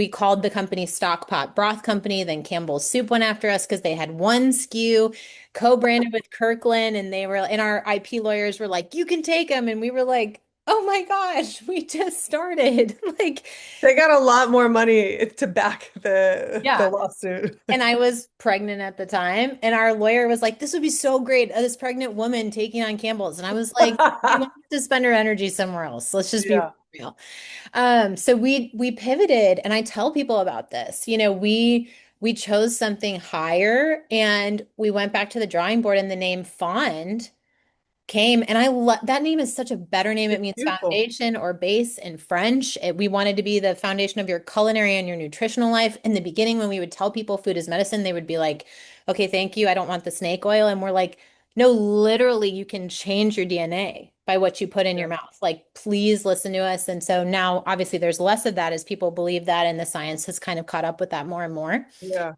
called the company Stockpot Broth Company, then Campbell's Soup went after us because they had one SKU co-branded with Kirkland and our IP lawyers were like, you can take them. And we were like, oh my gosh, we just started. Like, They got a lot more money to back the yeah. lawsuit. And I was pregnant at the time, and our lawyer was like, "This would be so great, this pregnant woman taking on Campbell's." And I was like, "She wants to spend her energy somewhere else. Let's just be Yeah. real." So we pivoted, and I tell people about this. We chose something higher, and we went back to the drawing board, and the name Fond came, and I love that name is such a better name. It It's means beautiful. foundation or base in French. We wanted to be the foundation of your culinary and your nutritional life. In the beginning, when we would tell people food is medicine, they would be like, okay, thank you. I don't want the snake oil. And we're like, no, literally, you can change your DNA by what you put in Yeah. your mouth. Like, please listen to us. And so now, obviously, there's less of that as people believe that, and the science has kind of caught up with that more and more. Yeah.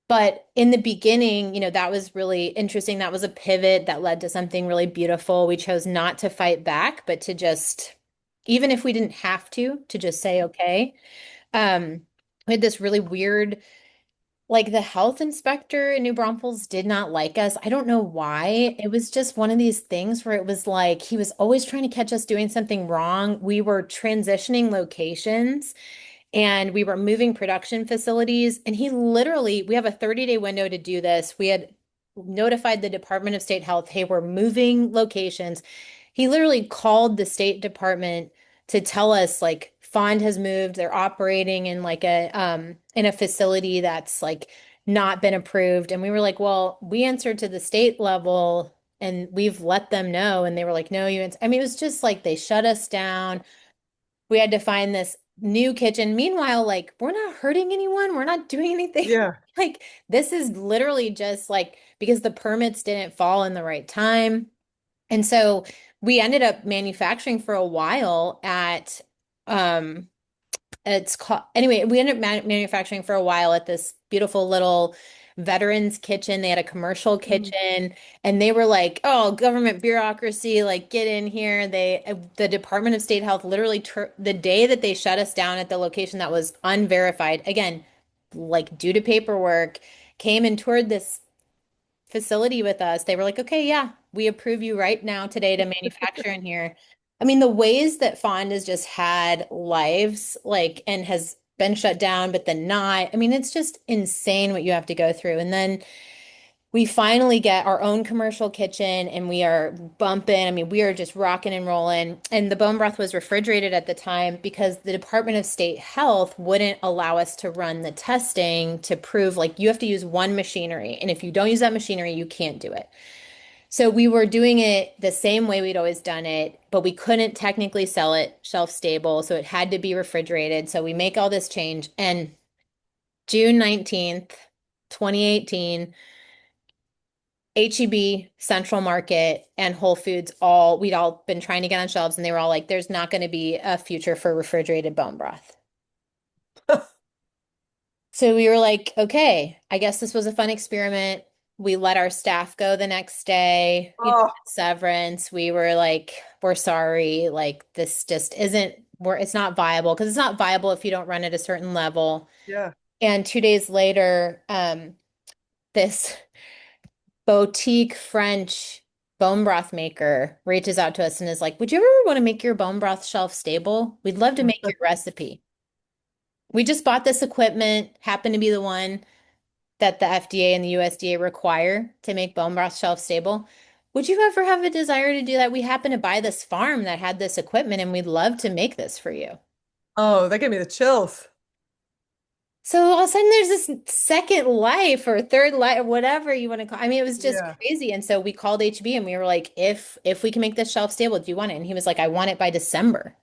But in the beginning, that was really interesting. That was a pivot that led to something really beautiful. We chose not to fight back, but to just, even if we didn't have to just say, okay. We had this really weird, like the health inspector in New Braunfels did not like us. I don't know why. It was just one of these things where it was like he was always trying to catch us doing something wrong. We were transitioning locations and we were moving production facilities. And we have a 30-day window to do this. We had notified the Department of State Health, hey, we're moving locations. He literally called the State Department to tell us like Fond has moved. They're operating in like a in a facility that's like not been approved. And we were like, well, we answered to the state level and we've let them know. And they were like, no, I mean, it was just like they shut us down. We had to find this new kitchen. Meanwhile, like, we're not hurting anyone. We're not doing anything. Yeah. Like, this is literally just like because the permits didn't fall in the right time. And so we ended up manufacturing for a while at um it's called anyway, we ended up manufacturing for a while at this beautiful little veterans kitchen. They had a commercial Mm. kitchen and they were like, "Oh, government bureaucracy, like get in here." The Department of State Health literally the day that they shut us down at the location that was unverified, again, like due to paperwork, came and toured this facility with us. They were like, okay, yeah, we approve you right now today to manufacture in here. I mean, the ways that Fond has just had lives like and has been shut down, but then not. I mean, it's just insane what you have to go through. And then we finally get our own commercial kitchen and we are bumping. I mean, we are just rocking and rolling. And the bone broth was refrigerated at the time because the Department of State Health wouldn't allow us to run the testing to prove like you have to use one machinery. And if you don't use that machinery, you can't do it. So we were doing it the same way we'd always done it, but we couldn't technically sell it shelf stable. So it had to be refrigerated. So we make all this change. And June 19th, 2018, HEB, Central Market, and Whole Foods we'd all been trying to get on shelves, and they were all like, there's not going to be a future for refrigerated bone broth. So we were like, okay, I guess this was a fun experiment. We let our staff go the next day, Oh, severance. We were like, we're sorry, like this just isn't, it's not viable because it's not viable if you don't run at a certain level. yeah. And 2 days later, this boutique French bone broth maker reaches out to us and is like, would you ever want to make your bone broth shelf stable? We'd love to make your recipe. We just bought this equipment, happened to be the one that the FDA and the USDA require to make bone broth shelf stable. Would you ever have a desire to do that? We happen to buy this farm that had this equipment and we'd love to make this for you. Oh, that gave me the chills. So all of a sudden there's this second life or third life or whatever you want to call. I mean, it was just Yeah. crazy. And so we called HB and we were like, if we can make this shelf stable, do you want it? And he was like, I want it by December.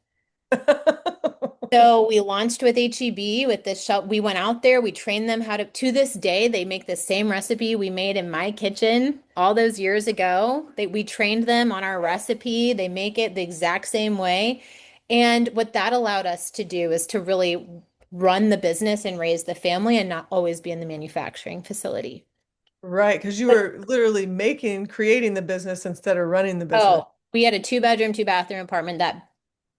So we launched with HEB with this shelf. We went out there, we trained them how to this day, they make the same recipe we made in my kitchen all those years ago. We trained them on our recipe. They make it the exact same way. And what that allowed us to do is to really run the business and raise the family and not always be in the manufacturing facility. Right, because you were literally creating the business instead of running the business. Oh, we had a two-bedroom, two-bathroom apartment that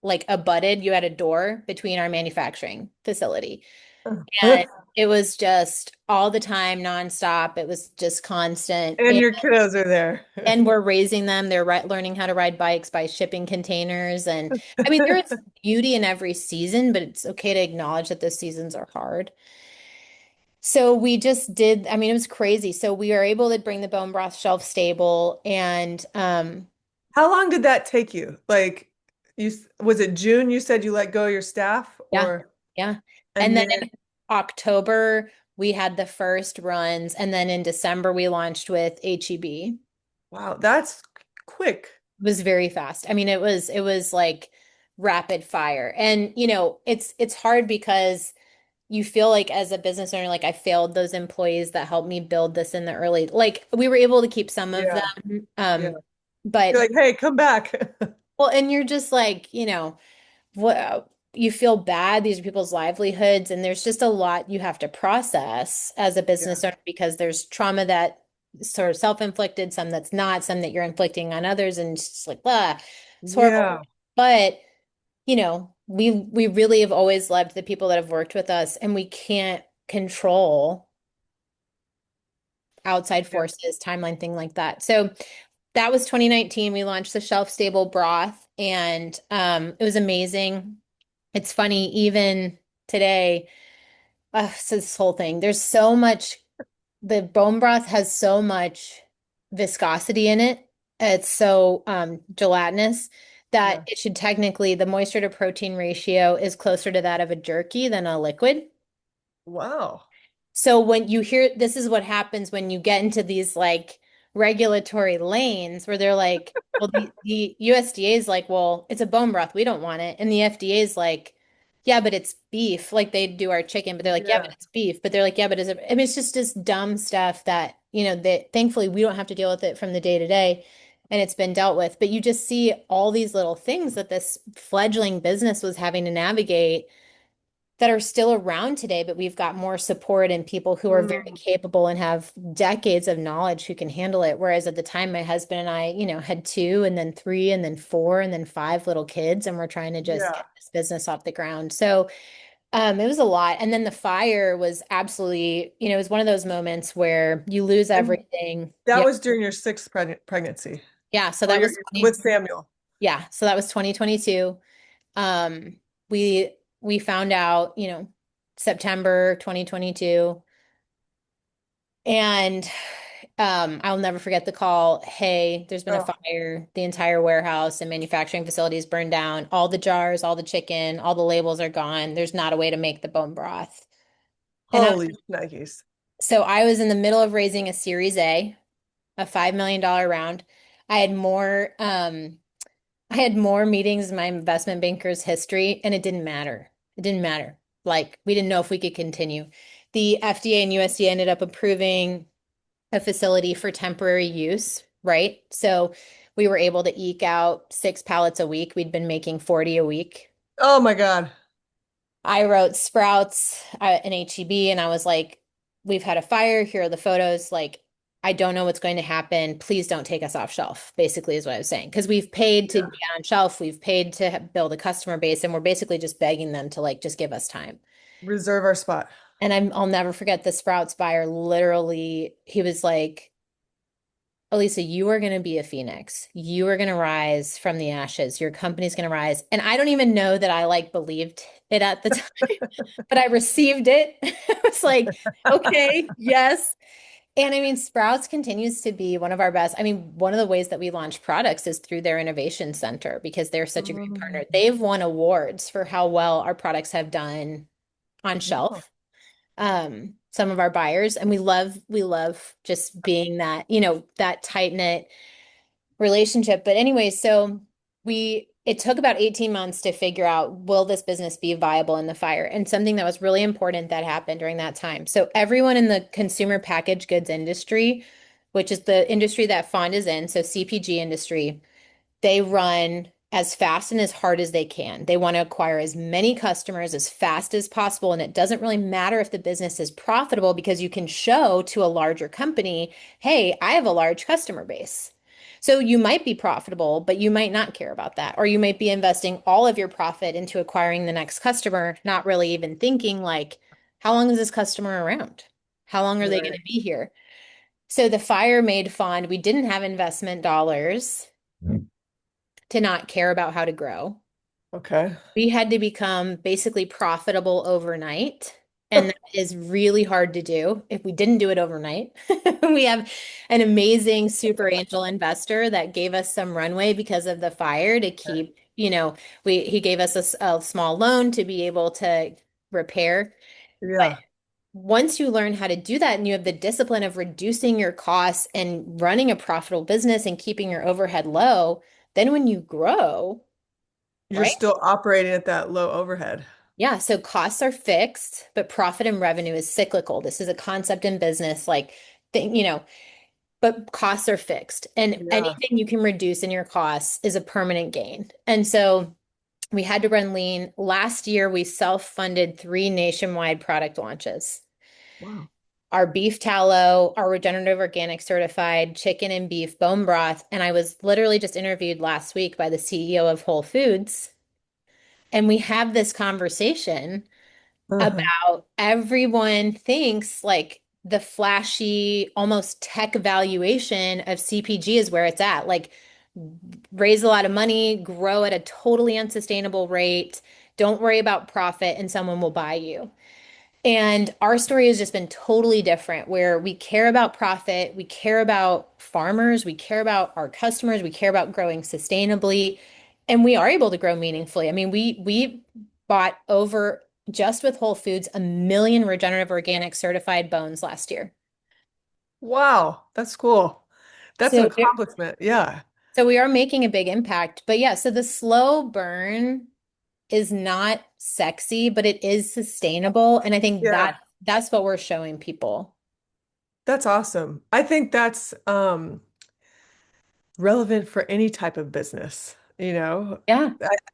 like abutted. You had a door between our manufacturing facility. And it was just all the time, nonstop. It was just constant. And your kiddos are there. And we're raising them. They're learning how to ride bikes by shipping containers. And I mean, there is beauty in every season, but it's okay to acknowledge that those seasons are hard. So we just did, I mean, it was crazy. So we were able to bring the bone broth shelf stable and How long did that take you? Like, was it June you said you let go of your staff yeah, or yeah. and And then then in October, we had the first runs. And then in December, we launched with HEB. wow, that's quick. Was very fast. I mean, it was like rapid fire. And it's hard because you feel like as a business owner, like I failed those employees that helped me build this in the early, like we were able to keep some of Yeah, them. yeah. You're But like, hey, come back. well, and you're just like, what you feel bad. These are people's livelihoods, and there's just a lot you have to process as a Yeah. business owner because there's trauma that sort of self-inflicted, some that's not, some that you're inflicting on others, and it's just like, ah, it's horrible. Yeah. But we really have always loved the people that have worked with us, and we can't control outside Yeah. forces, timeline, thing like that. So that was 2019. We launched the shelf stable broth, and it was amazing. It's funny, even today, so this whole thing, there's so much, the bone broth has so much viscosity in it. It's so gelatinous that Yeah. it should technically, the moisture to protein ratio is closer to that of a jerky than a liquid. Wow. So when you hear this is what happens when you get into these like regulatory lanes where they're like, well, the USDA is like, well, it's a bone broth. We don't want it. And the FDA is like, yeah, but it's beef. Like they do our chicken, but they're like, yeah, but Yeah. it's beef. But they're like, yeah, but is it? I mean, it's just this dumb stuff that, that thankfully we don't have to deal with it from the day to day. And it's been dealt with. But you just see all these little things that this fledgling business was having to navigate that are still around today, but we've got more support and people who are very Mm, capable and have decades of knowledge who can handle it. Whereas at the time, my husband and I, had two and then three and then four and then five little kids, and we're trying to just yeah. get this business off the ground. So it was a lot. And then the fire was absolutely, it was one of those moments where you lose And everything. that Yeah. was during your sixth pregnancy Yeah. So or that your was with 20, Samuel. yeah. So that was 2022. Um, we found out, September 2022, and I'll never forget the call. Hey, there's been a Oh, fire. The entire warehouse and manufacturing facilities burned down. All the jars, all the chicken, all the labels are gone. There's not a way to make the bone broth. And holy Nikes. so I was in the middle of raising a Series a $5 million round. I had more um I had more meetings in my investment banker's history, and it didn't matter. It didn't matter. Like, we didn't know if we could continue. The FDA and USDA ended up approving a facility for temporary use, right? So we were able to eke out 6 pallets a week. We'd been making 40 a week. Oh my God. I wrote Sprouts in HEB, and I was like, we've had a fire. Here are the photos. Like, I don't know what's going to happen. Please don't take us off shelf, basically, is what I was saying. Because we've paid to Yeah. be on shelf, we've paid to build a customer base, and we're basically just begging them to like just give us time. Reserve our spot. And I'll never forget the Sprouts buyer. Literally, he was like, Alysa, you are going to be a phoenix. You are going to rise from the ashes. Your company's going to rise. And I don't even know that I like believed it at the time, but I received it. I was like, okay, yes. And I mean, Sprouts continues to be one of our best. I mean, one of the ways that we launch products is through their innovation center because they're such a great Mm, partner. They've won awards for how well our products have done on wow. shelf. Some of our buyers, and we love just being that, that tight-knit relationship. But anyway, so it took about 18 months to figure out, will this business be viable in the fire? And something that was really important that happened during that time. So everyone in the consumer packaged goods industry, which is the industry that Fond is in, so CPG industry, they run as fast and as hard as they can. They want to acquire as many customers as fast as possible. And it doesn't really matter if the business is profitable because you can show to a larger company, hey, I have a large customer base. So you might be profitable, but you might not care about that. Or you might be investing all of your profit into acquiring the next customer, not really even thinking like, how long is this customer around? How long are they going Right. to be here? So the fire made Fond. We didn't have investment dollars to not care about how to grow. Okay. We had to become basically profitable overnight. And that is really hard to do if we didn't do it overnight. We have an amazing super angel investor that gave us some runway because of the fire to keep, he gave us a small loan to be able to repair. But Yeah. once you learn how to do that and you have the discipline of reducing your costs and running a profitable business and keeping your overhead low, then when you grow, You're right? still operating at that low overhead. Yeah, so costs are fixed, but profit and revenue is cyclical. This is a concept in business, like but costs are fixed. And Yeah. anything you can reduce in your costs is a permanent gain. And so we had to run lean. Last year, we self-funded 3 nationwide product launches. Wow. Our beef tallow, our regenerative organic certified chicken and beef bone broth. And I was literally just interviewed last week by the CEO of Whole Foods. And we have this conversation Uh-huh. about everyone thinks like the flashy, almost tech valuation of CPG is where it's at. Like, raise a lot of money, grow at a totally unsustainable rate, don't worry about profit, and someone will buy you. And our story has just been totally different, where we care about profit, we care about farmers, we care about our customers, we care about growing sustainably, and we are able to grow meaningfully. I mean, we bought over just with Whole Foods 1 million regenerative organic certified bones last year. Wow, that's cool. That's an So accomplishment. Yeah. so we are making a big impact. But yeah, so the slow burn is not sexy, but it is sustainable. And I think Yeah. that's what we're showing people. That's awesome. I think that's relevant for any type of business. Yeah.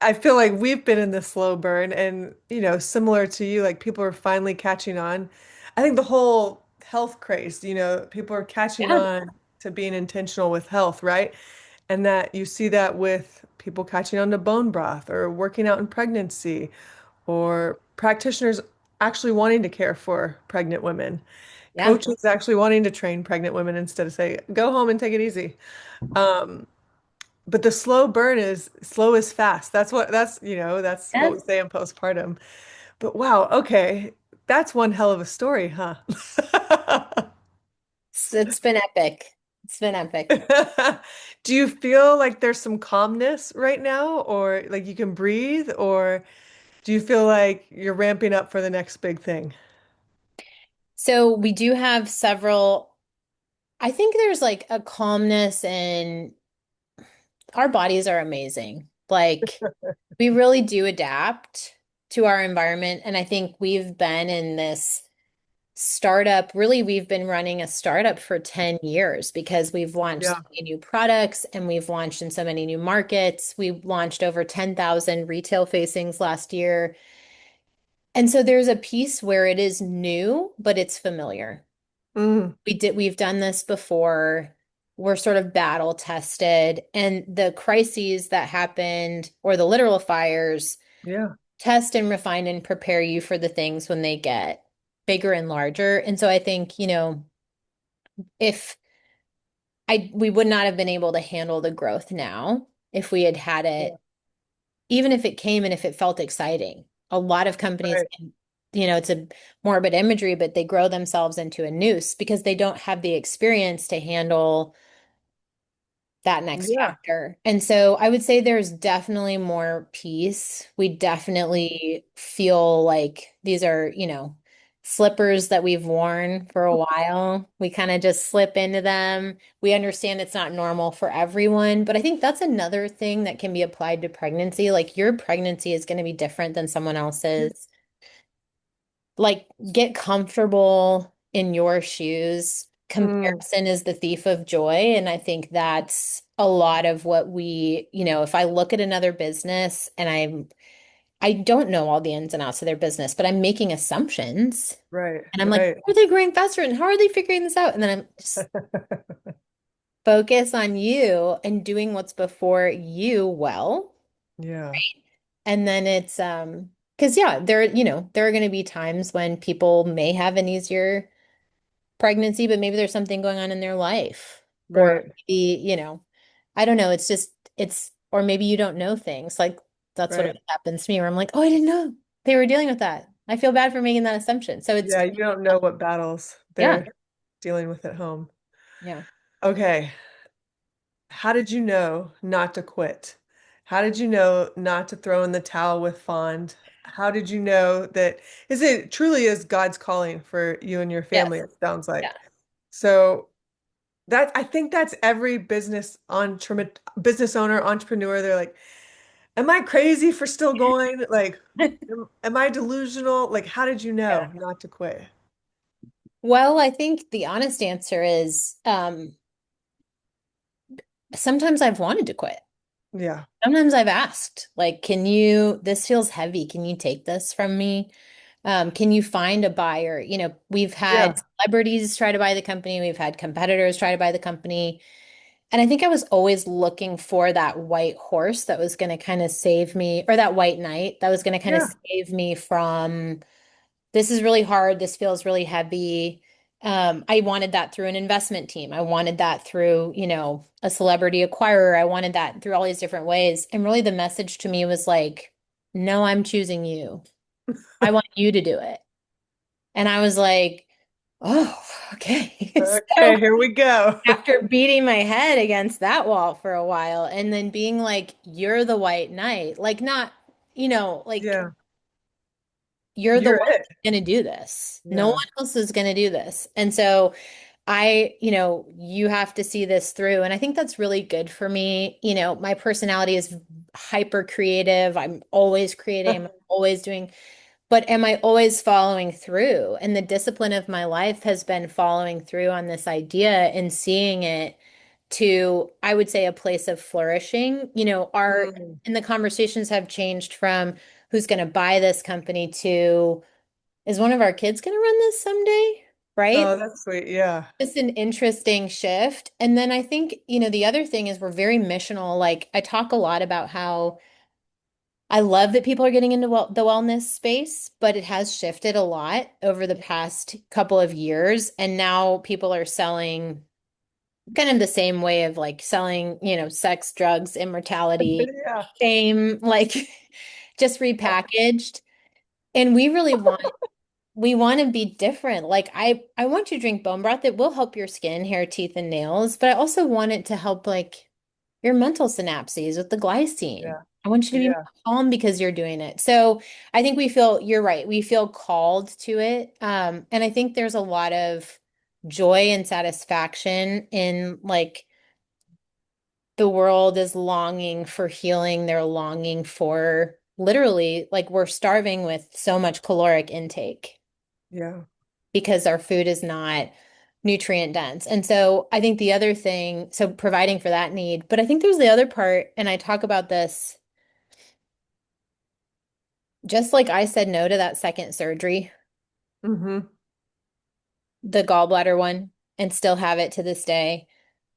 I feel like we've been in the slow burn and, similar to you, like people are finally catching on. I think the whole health craze, people are catching Yeah. on to being intentional with health, right? And that you see that with people catching on to bone broth or working out in pregnancy or practitioners actually wanting to care for pregnant women, Yeah. coaches actually wanting to train pregnant women instead of say, go home and take it easy. Um, but the slow burn is slow is fast. That's what we Yes. say in postpartum. But wow, okay. That's one hell of a story, huh? It's been epic. It's been epic. Do you feel like there's some calmness right now, or like you can breathe, or do you feel like you're ramping up for the next big thing? So we do have several, I think there's like a calmness, and our bodies are amazing. Like we really do adapt to our environment. And I think we've been in this startup, really, we've been running a startup for 10 years because we've launched so Yeah. many new products and we've launched in so many new markets. We launched over 10,000 retail facings last year. And so there's a piece where it is new, but it's familiar. Mm, We've done this before. We're sort of battle tested, and the crises that happened, or the literal fires, yeah. test and refine and prepare you for the things when they get bigger and larger. And so I think, if we would not have been able to handle the growth now if we had had it, Yeah. even if it came and if it felt exciting. A lot of companies Right. can, it's a morbid imagery, but they grow themselves into a noose because they don't have the experience to handle that next Yeah. chapter. And so I would say there's definitely more peace. We definitely feel like these are, slippers that we've worn for a while. We kind of just slip into them. We understand it's not normal for everyone, but I think that's another thing that can be applied to pregnancy. Like your pregnancy is going to be different than someone else's. Like get comfortable in your shoes. Mm, Comparison is the thief of joy. And I think that's a lot of what if I look at another business and I don't know all the ins and outs of their business, but I'm making assumptions. right. And I'm like, Right. how are they growing faster? And how are they figuring this out? And then I'm just focus on you and doing what's before you well. Yeah. And then it's because yeah, there are going to be times when people may have an easier pregnancy, but maybe there's something going on in their life. Or Right. maybe, I don't know, or maybe you don't know things. Like that's what Right. happens to me where I'm like, oh, I didn't know they were dealing with that. I feel bad for making that assumption. So it's, Yeah, you don't know what battles yeah, they're dealing with at home. yeah. Okay. How did you know not to quit? How did you know not to throw in the towel with fond? How did you know that is it truly is God's calling for you and your family, Yes. it sounds Yeah. like. So I think that's every business owner, entrepreneur. They're like, am I crazy for still going? Like, am I delusional? Like, how did you Yeah. know not to quit? Well, I think the honest answer is sometimes I've wanted to quit. Yeah. Sometimes I've asked, like, this feels heavy. Can you take this from me? Can you find a buyer? We've had Yeah. celebrities try to buy the company, we've had competitors try to buy the company. And I think I was always looking for that white horse that was going to kind of save me, or that white knight that was going to kind of Yeah. save me from this is really hard. This feels really heavy. I wanted that through an investment team. I wanted that through, a celebrity acquirer. I wanted that through all these different ways. And really the message to me was like, no, I'm choosing you. I want you to do it. And I was like, oh, okay. So Okay, here we go. after beating my head against that wall for a while and then being like, you're the white knight, like not, like Yeah, you're the you're one it. going to do this. No one Yeah. else is going to do this. And so you have to see this through. And I think that's really good for me. My personality is hyper creative. I'm always creating, I'm always doing, but am I always following through? And the discipline of my life has been following through on this idea and seeing it to, I would say, a place of flourishing. Mm. And the conversations have changed from who's going to buy this company to, is one of our kids going to run this someday? Right? Oh, that's sweet. Yeah. Just an interesting shift. And then I think, the other thing is we're very missional. Like I talk a lot about how I love that people are getting into the wellness space, but it has shifted a lot over the past couple of years. And now people are selling kind of the same way of like selling, sex, drugs, immortality, Yeah. shame, like just repackaged. And we want to be different. Like I want you to drink bone broth. It will help your skin, hair, teeth, and nails, but I also want it to help like your mental synapses with the glycine. Yeah. I want you to be more Yeah. calm because you're doing it. So I think you're right. We feel called to it. And I think there's a lot of joy and satisfaction in like the world is longing for healing. They're longing for literally like we're starving with so much caloric intake Yeah. because our food is not nutrient dense. And so I think the other thing, so providing for that need, but I think there's the other part, and I talk about this just like I said no to that second surgery, Mm-hmm. the gallbladder one, and still have it to this day.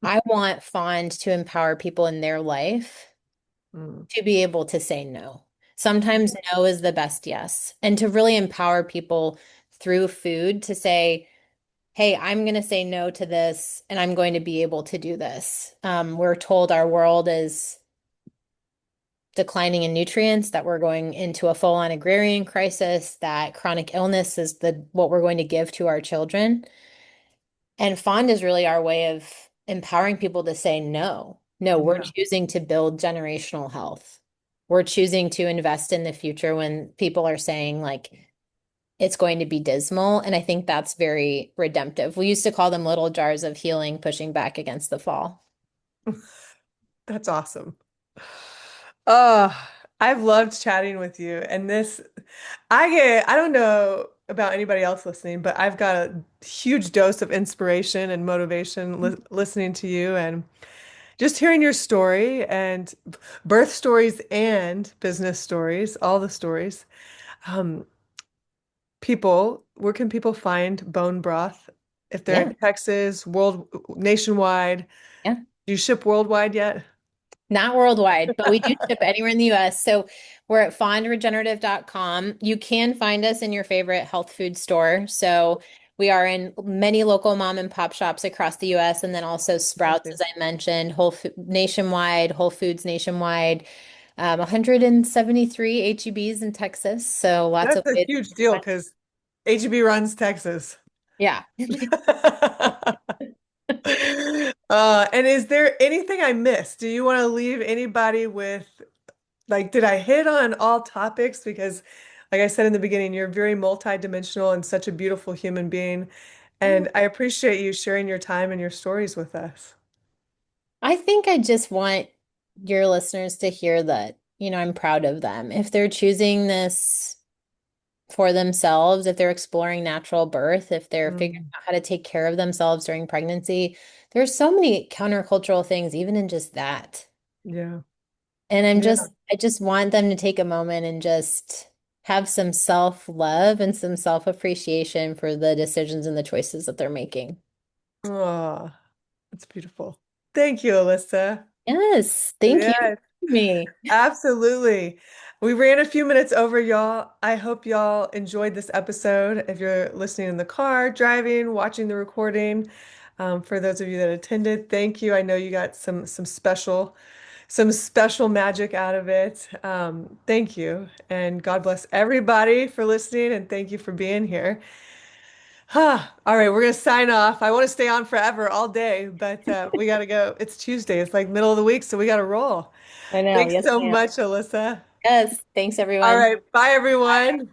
I want Fond to empower people in their life Mm. to be able to say no. Sometimes no is the best yes, and to really empower people through food to say, hey, I'm going to say no to this and I'm going to be able to do this. We're told our world is declining in nutrients, that we're going into a full-on agrarian crisis, that chronic illness is the what we're going to give to our children. And Fond is really our way of empowering people to say no. No, we're Yeah. choosing to build generational health. We're choosing to invest in the future when people are saying like it's going to be dismal. And I think that's very redemptive. We used to call them little jars of healing pushing back against the fall. That's awesome. Oh, I've loved chatting with you. And I don't know about anybody else listening, but I've got a huge dose of inspiration and motivation listening to you and just hearing your story and birth stories and business stories, all the stories. Um, where can people find bone broth if they're Yeah. in Texas, nationwide? Yeah. Do you ship worldwide yet? Not worldwide, but we do ship anywhere in the US. So we're at fondregenerative.com. You can find us in your favorite health food store. So we are in many local mom and pop shops across the US and then also Sprouts, Amazing. as I mentioned, nationwide, Whole Foods nationwide, 173 HEBs in Texas. So lots of That's a ways. huge deal because HEB runs Texas. Yeah. And is there anything I missed? Do you want to leave anybody with, like, did I hit on all topics? Because, like I said in the beginning, you're very multidimensional and such a beautiful human being. And I appreciate you sharing your time and your stories with us. I think I just want your listeners to hear that, I'm proud of them. If they're choosing this for themselves, if they're exploring natural birth, if they're figuring Mm, out how to take care of themselves during pregnancy, there's so many countercultural things, even in just that. yeah. And Yeah. I just want them to take a moment and just have some self-love and some self-appreciation for the decisions and the choices that they're making. Oh, that's beautiful. Thank you, Alyssa. Yes, thank you Yeah. for me. Absolutely. We ran a few minutes over, y'all. I hope y'all enjoyed this episode. If you're listening in the car, driving, watching the recording, for those of you that attended, thank you. I know you got some special magic out of it. Thank you, and God bless everybody for listening, and thank you for being here. Huh. All right, we're gonna sign off. I want to stay on forever, all day, but we gotta go. It's Tuesday. It's like middle of the week, so we gotta roll. I know. Thanks Yes, so ma'am. much, Alyssa. Yes. Thanks, All everyone. right, bye everyone.